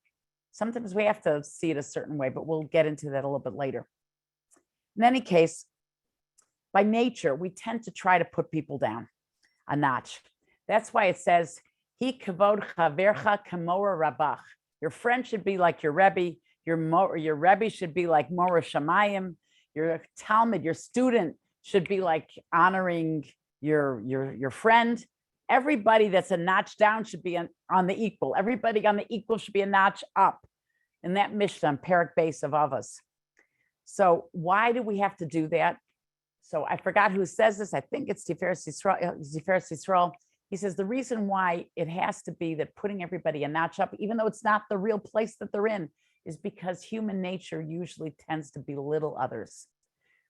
sometimes we have to see it a certain way, but we'll get into that a little bit later. In any case, by nature, we tend to try to put people down a notch. That's why it says, Hi kavod chavercha kamora rabach. Your friend should be like your Rebbe. Your Rebbe should be like Mora Shamayim. Your Talmud, your student, should be like honoring your friend. Everybody that's a notch down should be on the equal. Everybody on the equal should be a notch up. In that Mishnah, Perek Beis of Avos. So why do we have to do that? So I forgot who says this. I think it's Tiferes Yisrael. He says the reason why it has to be that putting everybody a notch up, even though it's not the real place that they're in, is because human nature usually tends to belittle others.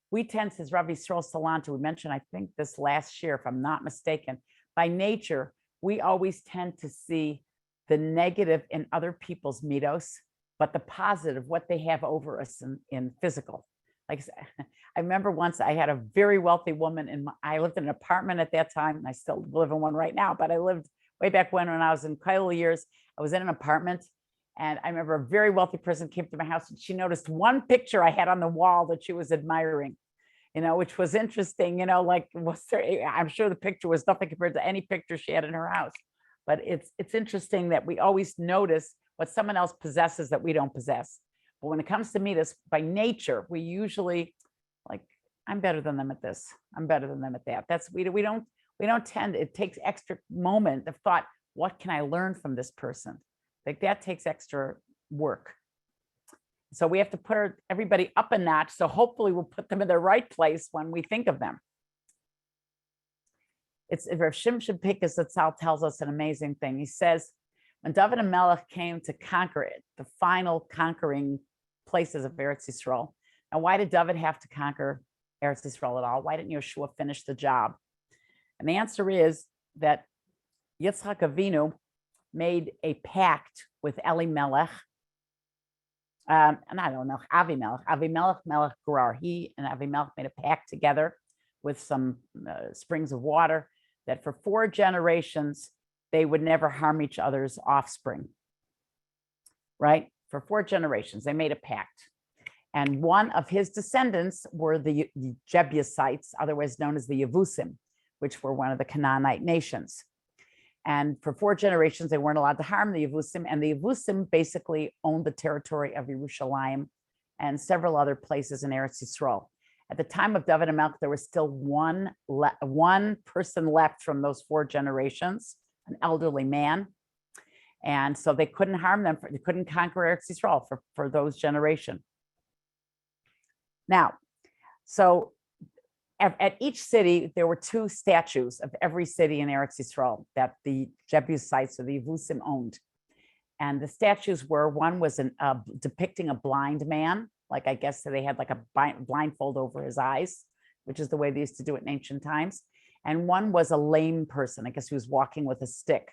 We tend, says Rav Yisrael Salanter, we mentioned, I think this last year, if I'm not mistaken, by nature, we always tend to see the negative in other people's midos, but the positive, what they have over us in physical. Like I remember once I had a very wealthy woman I lived in an apartment at that time, and I still live in one right now, but I lived way back when I was in Kailo years, I was in an apartment. And I remember a very wealthy person came to my house and she noticed one picture I had on the wall that she was admiring, which was interesting, I'm sure the picture was nothing compared to any picture she had in her house. But it's interesting that we always notice what someone else possesses that we don't possess. But when it comes to me, this by nature, we usually like, I'm better than them at this. I'm better than them at that. We don't tend, it takes extra moment of thought, what can I learn from this person? Like that takes extra work. So we have to put everybody up a notch. So hopefully we'll put them in the right place when we think of them. It's Rav Shimshon Pinkus Zatzal tells us an amazing thing. He says, when David HaMelech came to conquer it, the final conquering places of Eretz Yisrael. Now, why did David have to conquer Eretz Yisrael at all? Why didn't Yeshua finish the job? And the answer is that Yitzchak Avinu made a pact with Elimelech, and I don't know, Avimelech Melech Gerar. He and Avimelech made a pact together with some springs of water that for 4 generations, they would never harm each other's offspring, right? For 4 generations, they made a pact. And one of his descendants were the Jebusites, otherwise known as the Yevusim, which were one of the Canaanite nations. And for 4 generations, they weren't allowed to harm the Yevusim. And the Yevusim basically owned the territory of Yerushalayim and several other places in Eretz Yisrael. At the time of David HaMelech, there was still one person left from those 4 generations, an elderly man. And so they couldn't harm them. They couldn't conquer Eretz Yisrael for those generations. Now, so at each city, there were 2 statues of every city in Eretz Yisrael that the Jebusites or the Yevusim owned. And the statues were, one was depicting a blind man, like I guess they had like a blindfold over his eyes, which is the way they used to do it in ancient times. And one was a lame person, I guess he was walking with a stick.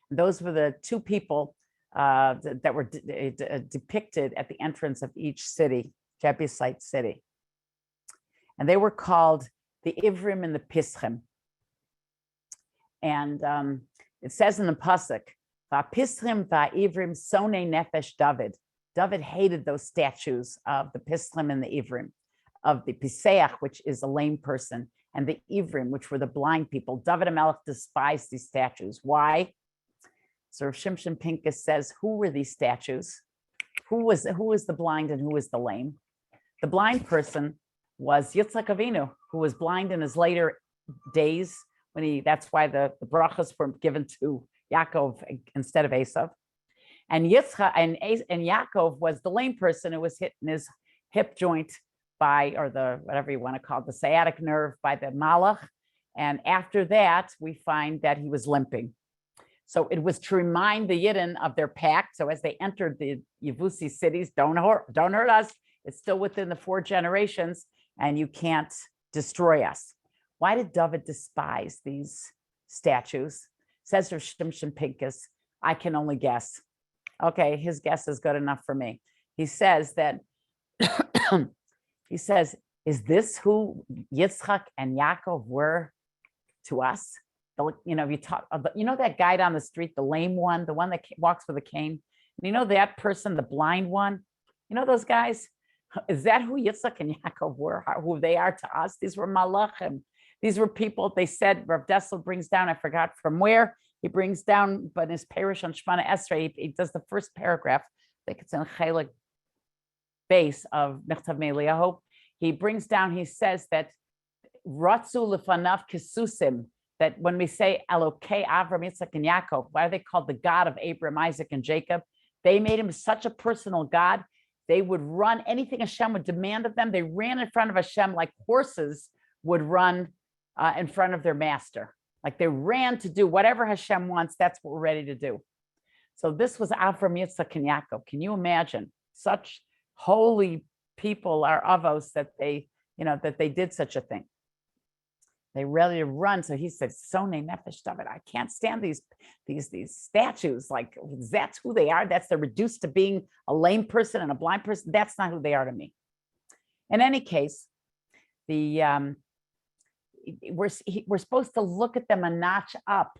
And those were the two people that were depicted at the entrance of each city, Jebusite city. And they were called the Ivrim and the Pischim. And it says in the Pasuk, Pischim va'Ivrim sonei nefesh David. David hated those statues of the Pischim and the Ivrim, of the Piseach, which is a lame person, and the Ivrim, which were the blind people. David HaMelech despised these statues. Why? So Rav Shimshon Pincus says, who were these statues? Who was the blind and who was the lame? The blind person was Yitzhak Avinu, who was blind in his later days. That's why the brachas were given to Yaakov instead of Esav. And Yitzchak and Yaakov was the lame person who was hit in his hip joint by, or the whatever you want to call it, the sciatic nerve by the Malach. And after that, we find that he was limping. So it was to remind the Yidden of their pact. So as they entered the Yevusi cities, don't hurt us. It's still within the 4 generations, and you can't destroy us. Why did David despise these statues? Says Rav Shimshon Pincus, I can only guess. Okay, his guess is good enough for me. He says that, is this who Yitzchak and Yaakov were to us? That guy down the street, the lame one, the one that walks with a cane. And that person, the blind one, those guys? Is that who Yitzchak and Yaakov were, who they are to us? These were malachim. These were people, they said, Rav Dessel brings down, I forgot from where, he brings down, but in his parish on Shemana Esrei, he does the first paragraph, I think it's in Chelik base of Mechtav Me'Eliyahu. He brings down, he says that Ratzu lefanav kisusim, that when we say Elokei Avram, Yitzchak, and Yaakov, why are they called the God of Abraham, Isaac, and Jacob? They made him such a personal God. They would run anything Hashem would demand of them. They ran in front of Hashem like horses would run in front of their master. Like they ran to do whatever Hashem wants. That's what we're ready to do. So this was Avram, Yitzchak, and Yaakov. Can you imagine such holy people are avos that they did such a thing? They ready to run. So he said, Sonei nefesh David. I can't stand these statues. Like that's who they are. They're reduced to being a lame person and a blind person. That's not who they are to me. In any case, we're supposed to look at them a notch up.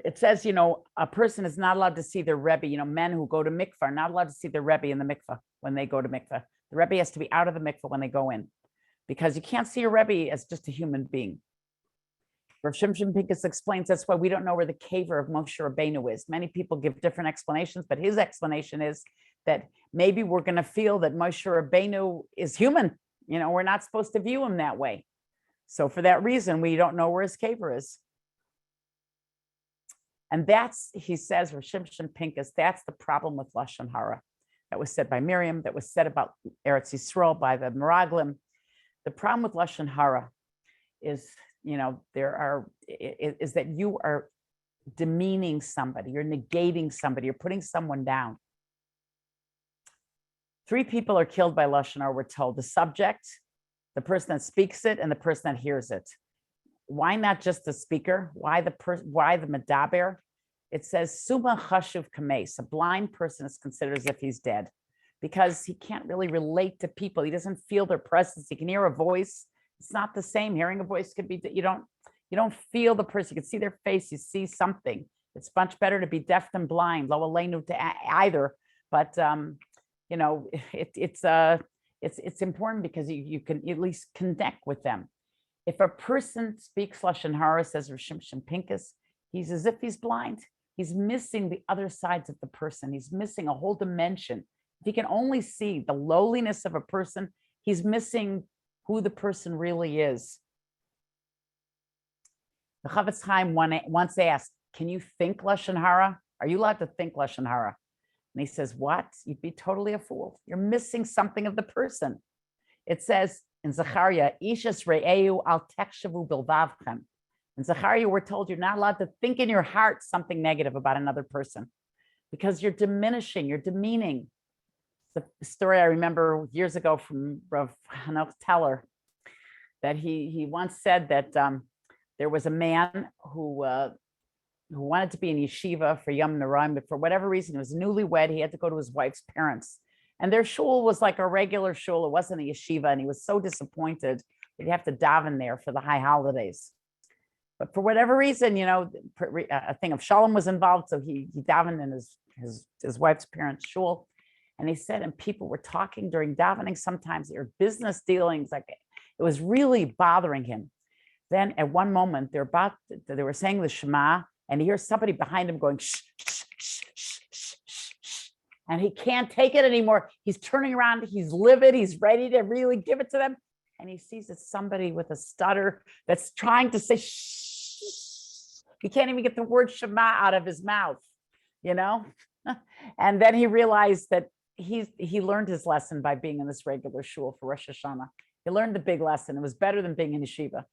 It says, a person is not allowed to see their Rebbe. Men who go to mikvah are not allowed to see their Rebbe in the mikvah when they go to mikvah. The Rebbe has to be out of the mikvah when they go in, because you can't see a Rebbe as just a human being. Rav Shimshon Pincus explains that's why we don't know where the caver of Moshe Rabbeinu is. Many people give different explanations, but his explanation is that maybe we're going to feel that Moshe Rabbeinu is human. We're not supposed to view him that way. So for that reason, we don't know where his caver is. And he says, Rav Shimshon Pincus, that's the problem with Lashon Hara. That was said by Miriam, that was said about Eretz Yisrael by the Meraglim. The problem with Lashon Hara is, is that you are demeaning somebody, you're negating somebody, you're putting someone down. 3 people are killed by Lashon Hara, we're told: the subject, the person that speaks it, and the person that hears it. Why not just the speaker? Why the medaber? It says suma chashuv kames. A blind person is considered as if he's dead, because he can't really relate to people. He doesn't feel their presence. He can hear a voice. It's not the same. Hearing a voice could be, you don't feel the person. You can see their face. You see something. It's much better to be deaf than blind. Lo aleinu to either, but it's important because you can at least connect with them. If a person speaks Lashon Hara, says Rav Shimshon Pincus, he's as if he's blind. He's missing the other sides of the person. He's missing a whole dimension. If he can only see the lowliness of a person, he's missing who the person really is. The Chavetz Chaim once asked, can you think Lashon Hara? Are you allowed to think Lashon Hara? And he says, what? You'd be totally a fool. You're missing something of the person. It says in Zechariah, Ishas re'eu al techshavu bilvavchem. In Zechariah, we're told you're not allowed to think in your heart something negative about another person. because you're diminishing, you're demeaning. The story I remember years ago from Rav Hanoch Teller, that he once said that there was a man who wanted to be in yeshiva for Yom Naraim, but for whatever reason, he was newlywed. He had to go to his wife's parents. And their shul was like a regular shul. It wasn't a yeshiva. And he was so disappointed that he'd have to daven there for the high holidays. But for whatever reason, a thing of shalom was involved. So he davened in his wife's parents' shul. And he said, and people were talking during davening sometimes, their business dealings, like it was really bothering him. Then at one moment, they were saying the Shema, and he hears somebody behind him going, shh, shh, shh, shh, shh, shh, shh. And he can't take it anymore. He's turning around, he's livid, he's ready to really give it to them. And he sees it's somebody with a stutter that's trying to say, shh. He can't even get the word Shema out of his mouth, And then he realized that he learned his lesson by being in this regular shul for Rosh Hashanah. He learned the big lesson. It was better than being in yeshiva.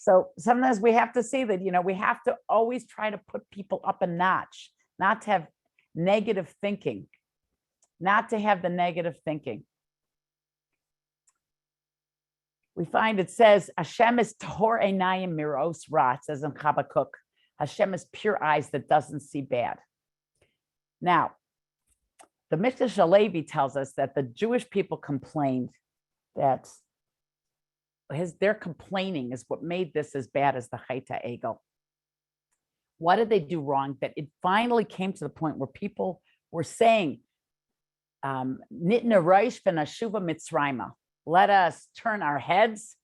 So sometimes we have to see that, we have to always try to put people up a notch, not to have negative thinking, not to have the negative thinking. We find it says, Hashem is tahor einayim miros ra, it says in Habakkuk. Hashem is pure eyes that doesn't see bad. Now, the Mikdash Halevi tells us that the Jewish people complained that their complaining is what made this as bad as the Chet HaEgel. What did they do wrong? That it finally came to the point where people were saying, Nitna Reish v'nashuva Mitzrayma. Let us turn our heads.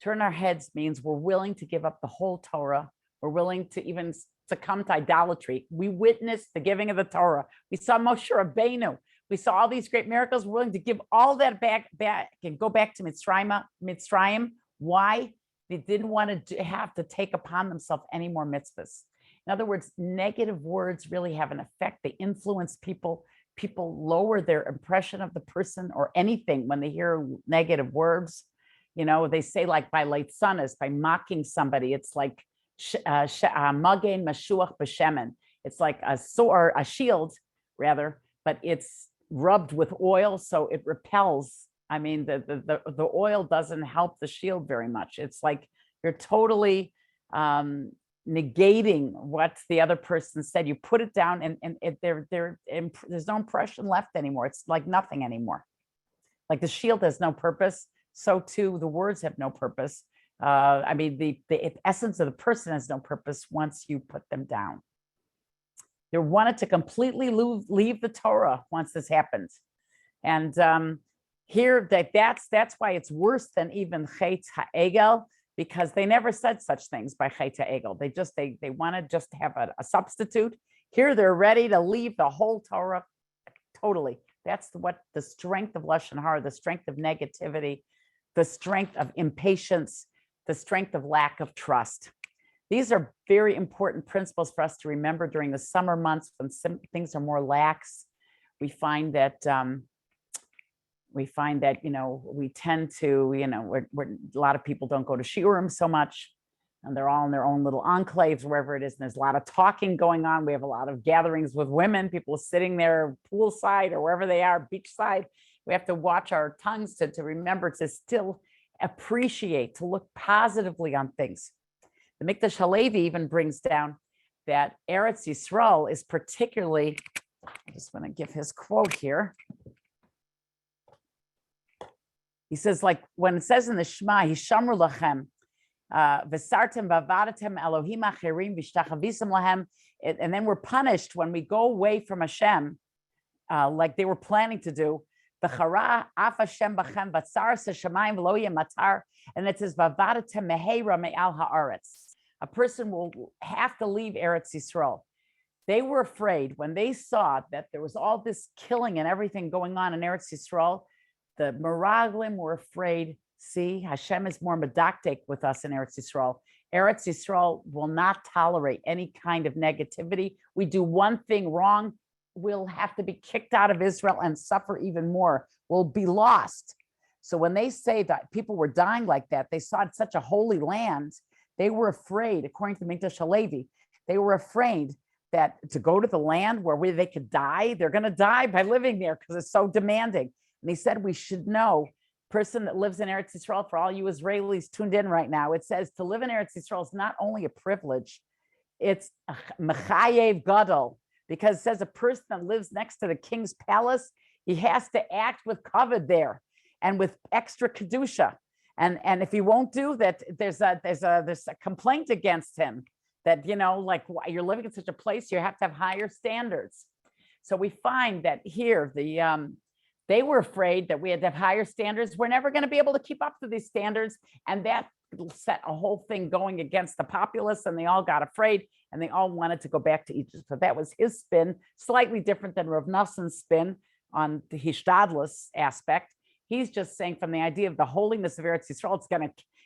Turn our heads means we're willing to give up the whole Torah. We're willing to even succumb to idolatry. We witnessed the giving of the Torah. We saw Moshe Rabbeinu. We saw all these great miracles. We're willing to give all that back and go back to Mitzrayim. Why? They didn't want to have to take upon themselves any more mitzvahs. In other words, negative words really have an effect. They influence people. People lower their impression of the person or anything when they hear negative words. They say like by leitzanas, by mocking somebody, it's like magen mashuach b'shemen. It's like a sword, a shield rather, but it's rubbed with oil, so it repels. I mean, the oil doesn't help the shield very much. It's like you're totally negating what the other person said. You put it down, and there's no impression left anymore. It's like nothing anymore. Like the shield has no purpose, so too the words have no purpose. I mean, the essence of the person has no purpose once you put them down. They wanted to completely leave the Torah once this happens, and here that's why it's worse than even Chet HaEgel, because they never said such things by Chet HaEgel. They wanted just to have a substitute. Here they're ready to leave the whole Torah totally. That's what the strength of Lashon Hara, the strength of negativity, the strength of impatience, the strength of lack of trust. These are very important principles for us to remember during the summer months when things are more lax. We find that we tend to, a lot of people don't go to shiurim so much, and they're all in their own little enclaves, wherever it is. And there's a lot of talking going on. We have a lot of gatherings with women, people sitting there poolside or wherever they are, beachside. We have to watch our tongues to remember to still appreciate, to look positively on things. The Mikdash Halevi even brings down that Eretz Yisrael is particularly, I just want to give his quote here. He says, like when it says in the Shema, Hishamru lachem, v'sartem v'avadatem Elohim acherim v'shtachavisem lahem, and then we're punished when we go away from Hashem, like they were planning to do. V'chara af Hashem b'chem v'tzar s'shamayim v'lo yeh matar, and it says v'avadatem meheira me'al haaretz. A person will have to leave Eretz Yisrael. They were afraid when they saw that there was all this killing and everything going on in Eretz Yisrael. The Meraglim were afraid. See, Hashem is more medactic with us in Eretz Yisrael. Eretz Yisrael will not tolerate any kind of negativity. We do one thing wrong, we'll have to be kicked out of Israel and suffer even more. We'll be lost. So when they say that people were dying like that, they saw it such a holy land. They were afraid, according to Mikdash Halevi, they were afraid that to go to the land where they could die, they're going to die by living there because it's so demanding. And he said, we should know, person that lives in Eretz Yisrael, for all you Israelis tuned in right now, it says to live in Eretz Yisrael is not only a privilege, it's a mechayev gadol, because it says a person that lives next to the king's palace, he has to act with kavod there and with extra kedusha. And if he won't do that, there's a complaint against him that, like, you're living in such a place, you have to have higher standards. So we find that here, they were afraid that we had to have higher standards. We're never going to be able to keep up to these standards. And that set a whole thing going against the populace, and they all got afraid and they all wanted to go back to Egypt. So that was his spin, slightly different than Rav Nassan's spin on the Hishtadlus aspect. He's just saying from the idea of the holiness of Eretz Yisrael,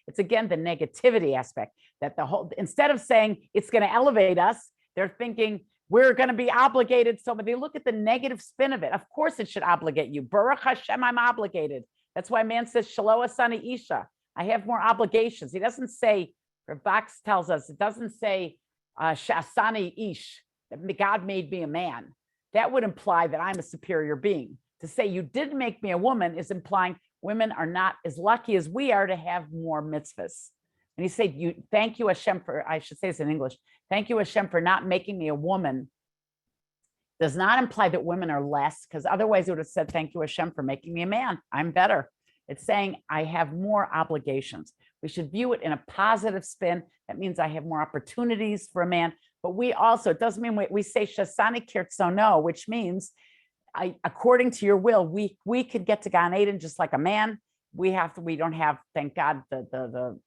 it's again the negativity aspect, that instead of saying it's going to elevate us, they're thinking we're going to be obligated. So, but they look at the negative spin of it. Of course, it should obligate you. Baruch Hashem, I'm obligated. That's why man says, Shelo Asani Isha. I have more obligations. He doesn't say, Box tells us, it doesn't say, Shasani Ish, that God made me a man. That would imply that I'm a superior being. To say you did make me a woman is implying women are not as lucky as we are to have more mitzvahs. And he said, thank you Hashem for, I should say this in English, thank you Hashem for not making me a woman. Does not imply that women are less, because otherwise it would have said, thank you Hashem for making me a man. I'm better. It's saying I have more obligations. We should view it in a positive spin. That means I have more opportunities for a man. But we also, it doesn't mean we say Shasani Kirtzono, which means according to your will, we could get to Gan Eden just like a man. We don't have, thank God, or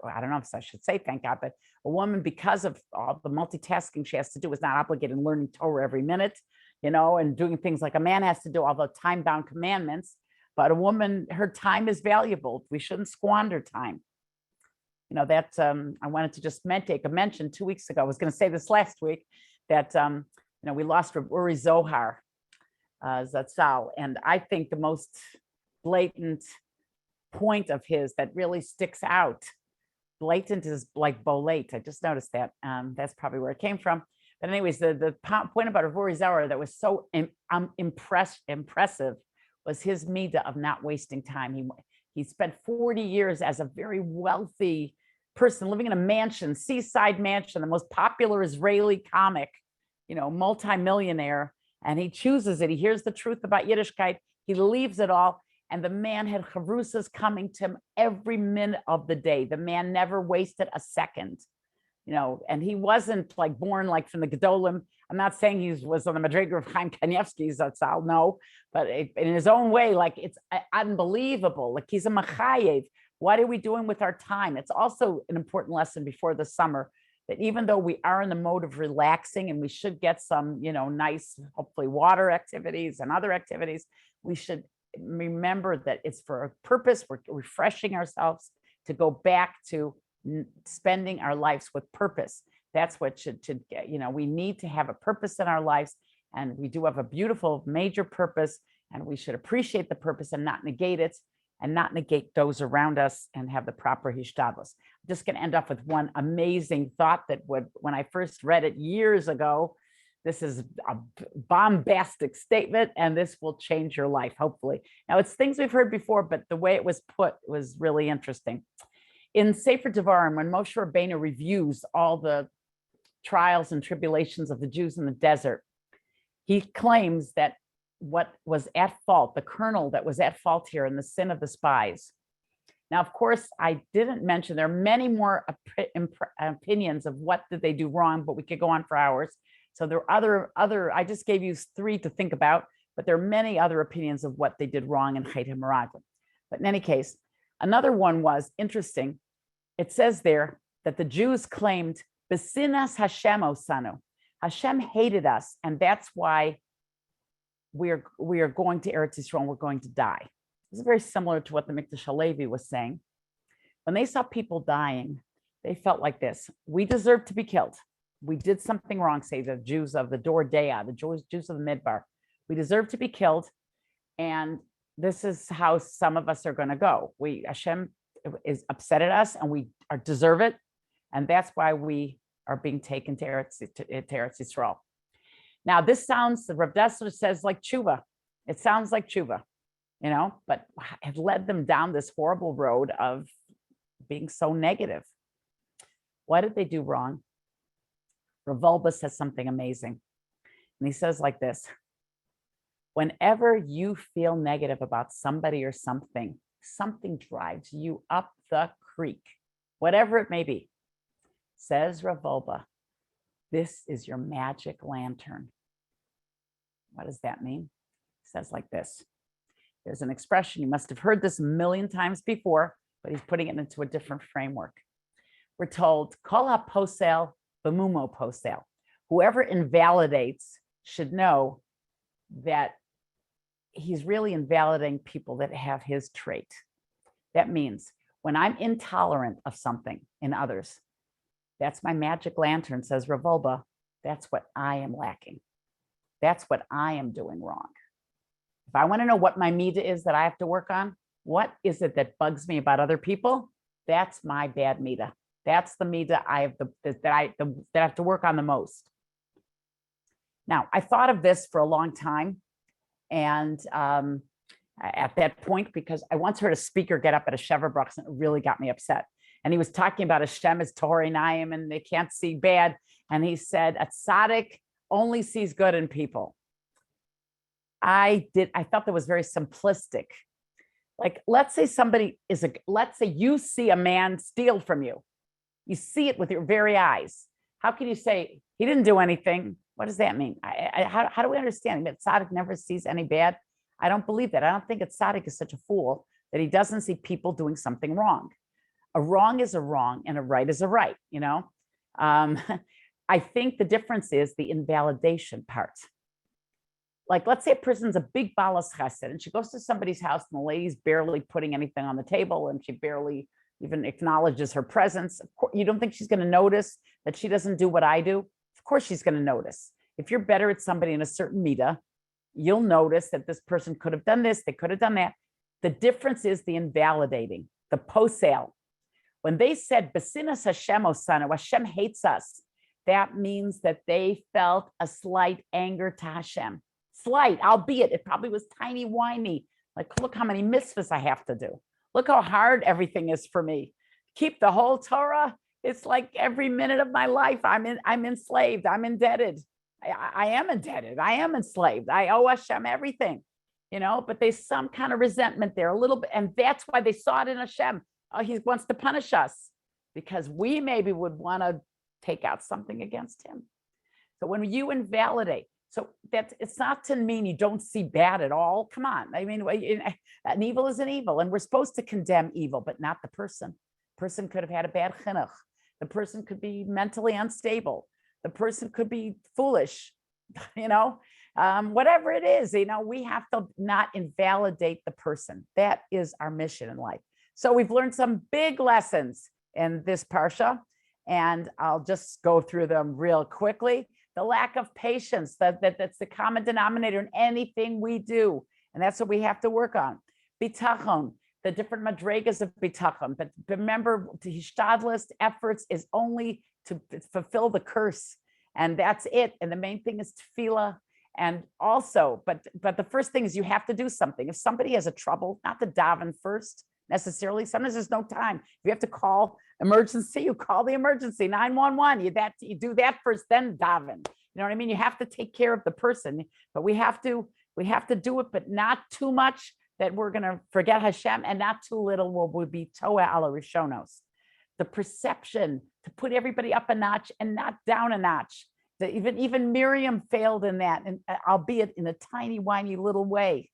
I don't know if I should say thank God, but a woman, because of all the multitasking she has to do, is not obligated in learning Torah every minute, and doing things like a man has to do, all the time-bound commandments. But a woman, her time is valuable. We shouldn't squander time. I wanted to just take a mention 2 weeks ago. I was going to say this last week that, we lost Uri Zohar, Zatzal. And I think the most blatant point of his that really sticks out, blatant is like bolate. I just noticed that. That's probably where it came from. But anyways, the point about Uri Zohar that was so impressive was his midah of not wasting time. He spent 40 years as a very wealthy person living in a mansion, seaside mansion, the most popular Israeli comic, multimillionaire. And he chooses it. He hears the truth about Yiddishkeit. He leaves it all. And the man had chavrusas coming to him every minute of the day. The man never wasted a second, and he wasn't like born like from the Gedolim. I'm not saying he was on the Madrigal of Chaim Kanievsky, Zatzal, no, but in his own way, like it's unbelievable. Like he's a machayev. What are we doing with our time? It's also an important lesson before the summer that even though we are in the mode of relaxing and we should get some, nice, hopefully water activities and other activities, we should remember that it's for a purpose. We're refreshing ourselves to go back to spending our lives with purpose. That's what should we need to have a purpose in our lives, and we do have a beautiful major purpose, and we should appreciate the purpose and not negate it, and not negate those around us, and have the proper hishtadlus. I'm just going to end up with one amazing thought that when I first read it years ago, this is a bombastic statement, and this will change your life, hopefully. Now, it's things we've heard before, but the way it was put was really interesting. In Sefer Devarim, when Moshe Rabbeinu reviews all the trials and tribulations of the Jews in the desert, he claims that what was at fault, the kernel that was at fault here in the sin of the spies. Now, of course, I didn't mention there are many more opinions of what did they do wrong, but we could go on for hours. So there are other. I just gave you 3 to think about, but there are many other opinions of what they did wrong in Chet HaMeraglim. But in any case, another one was interesting. It says there that the Jews claimed, "Besinas Hashem osanu." Hashem hated us, and that's why we are going to Eretz Yisrael and we're going to die. This is very similar to what the Mikdash HaLevi was saying. When they saw people dying, they felt like this: we deserve to be killed. We did something wrong, say the Jews of the Dor Deah, the Jews of the Midbar. We deserve to be killed, and this is how some of us are going to go. Hashem is upset at us, and we deserve it, and that's why we are being taken to Eretz Yisrael. Now, this sounds, the Rav Dessler says, like tshuva. It sounds like tshuva, but it led them down this horrible road of being so negative. What did they do wrong? Rav Wolbe says something amazing. And he says like this: whenever you feel negative about somebody or something, something drives you up the creek, whatever it may be. Says Rav Wolbe, this is your magic lantern. What does that mean? He says like this. There's an expression, you must have heard this a million times before, but he's putting it into a different framework. We're told, kol ha-posel b'mumo posel. Whoever invalidates should know that he's really invalidating people that have his trait. That means when I'm intolerant of something in others, that's my magic lantern, says Rav Wolbe. That's what I am lacking. That's what I am doing wrong. If I want to know what my midah is that I have to work on, what is it that bugs me about other people? That's my bad midah. That's the midah that I have to work on the most. Now, I thought of this for a long time, and at that point, because I once heard a speaker get up at a Shever Brachas, and it really got me upset. And he was talking about Hashem as Torah Naim, and they can't see bad. And he said, a tzaddik only sees good in people. I thought that was very simplistic. Like, let's say let's say you see a man steal from you. You see it with your very eyes. How can you say he didn't do anything? What does that mean? How do we understand that tzaddik never sees any bad? I don't believe that. I don't think a tzaddik is such a fool that he doesn't see people doing something wrong. A wrong is a wrong and a right is a right, I think the difference is the invalidation part. Like, let's say a person's a big balas chesed and she goes to somebody's house and the lady's barely putting anything on the table and she barely even acknowledges her presence. Of course, you don't think she's going to notice that she doesn't do what I do? Of course she's going to notice. If you're better at somebody in a certain midah, you'll notice that this person could have done this, they could have done that. The difference is the invalidating, the posel. When they said, Besinas Hashem osanu, Hashem hates us, that means that they felt a slight anger to Hashem. Slight, albeit it probably was tiny whiny. Like, look how many mitzvahs I have to do. Look how hard everything is for me. Keep the whole Torah. It's like every minute of my life, I'm enslaved. I'm indebted. I am indebted. I am enslaved. I owe Hashem everything, but there's some kind of resentment there a little bit. And that's why they saw it in Hashem. Oh, he wants to punish us because we maybe would want to take out something against him. So when you invalidate, so it's not to mean you don't see bad at all. Come on. I mean, an evil is an evil, and we're supposed to condemn evil, but not the person. The person could have had a bad chinuch. The person could be mentally unstable. The person could be foolish, whatever it is, we have to not invalidate the person. That is our mission in life. So we've learned some big lessons in this parsha, and I'll just go through them real quickly. The lack of patience, that's the common denominator in anything we do. And that's what we have to work on. Bitachon, the different madregas of bitachon. But remember, the hishtadlus efforts is only to fulfill the curse. And that's it. And the main thing is tefillah. And also, but the first thing is you have to do something. If somebody has a trouble, not to daven first necessarily. Sometimes there's no time. If you have to call emergency, you call the emergency, 911. You do that first, then daven. You know what I mean? You have to take care of the person, but we have to do it, but not too much that we're going to forget Hashem, and not too little will we be toa ala rishonos. The perception to put everybody up a notch and not down a notch. Even Miriam failed in that, and albeit in a tiny, whiny little way,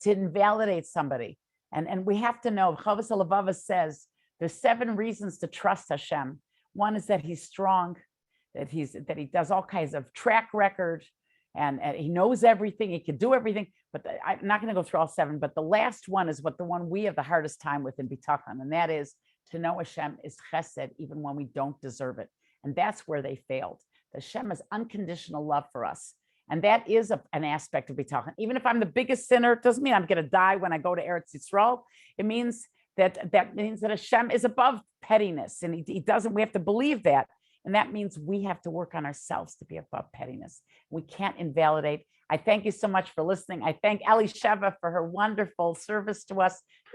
to invalidate somebody. And we have to know, Chavos HaLevavos says, there's 7 reasons to trust Hashem. One is that he's strong, that he does all kinds of track record, and he knows everything, he can do everything. But I'm not going to go through all 7, but the last one is the one we have the hardest time with in Bitachon, and that is to know Hashem is chesed even when we don't deserve it. And that's where they failed. Hashem has unconditional love for us. And that is an aspect of bitachon. Even if I'm the biggest sinner, it doesn't mean I'm going to die when I go to Eretz Yisrael. It means that Hashem is above pettiness. And he doesn't, we have to believe that. And that means we have to work on ourselves to be above pettiness. We can't invalidate. I thank you so much for listening. I thank Elisheva for her wonderful service to us.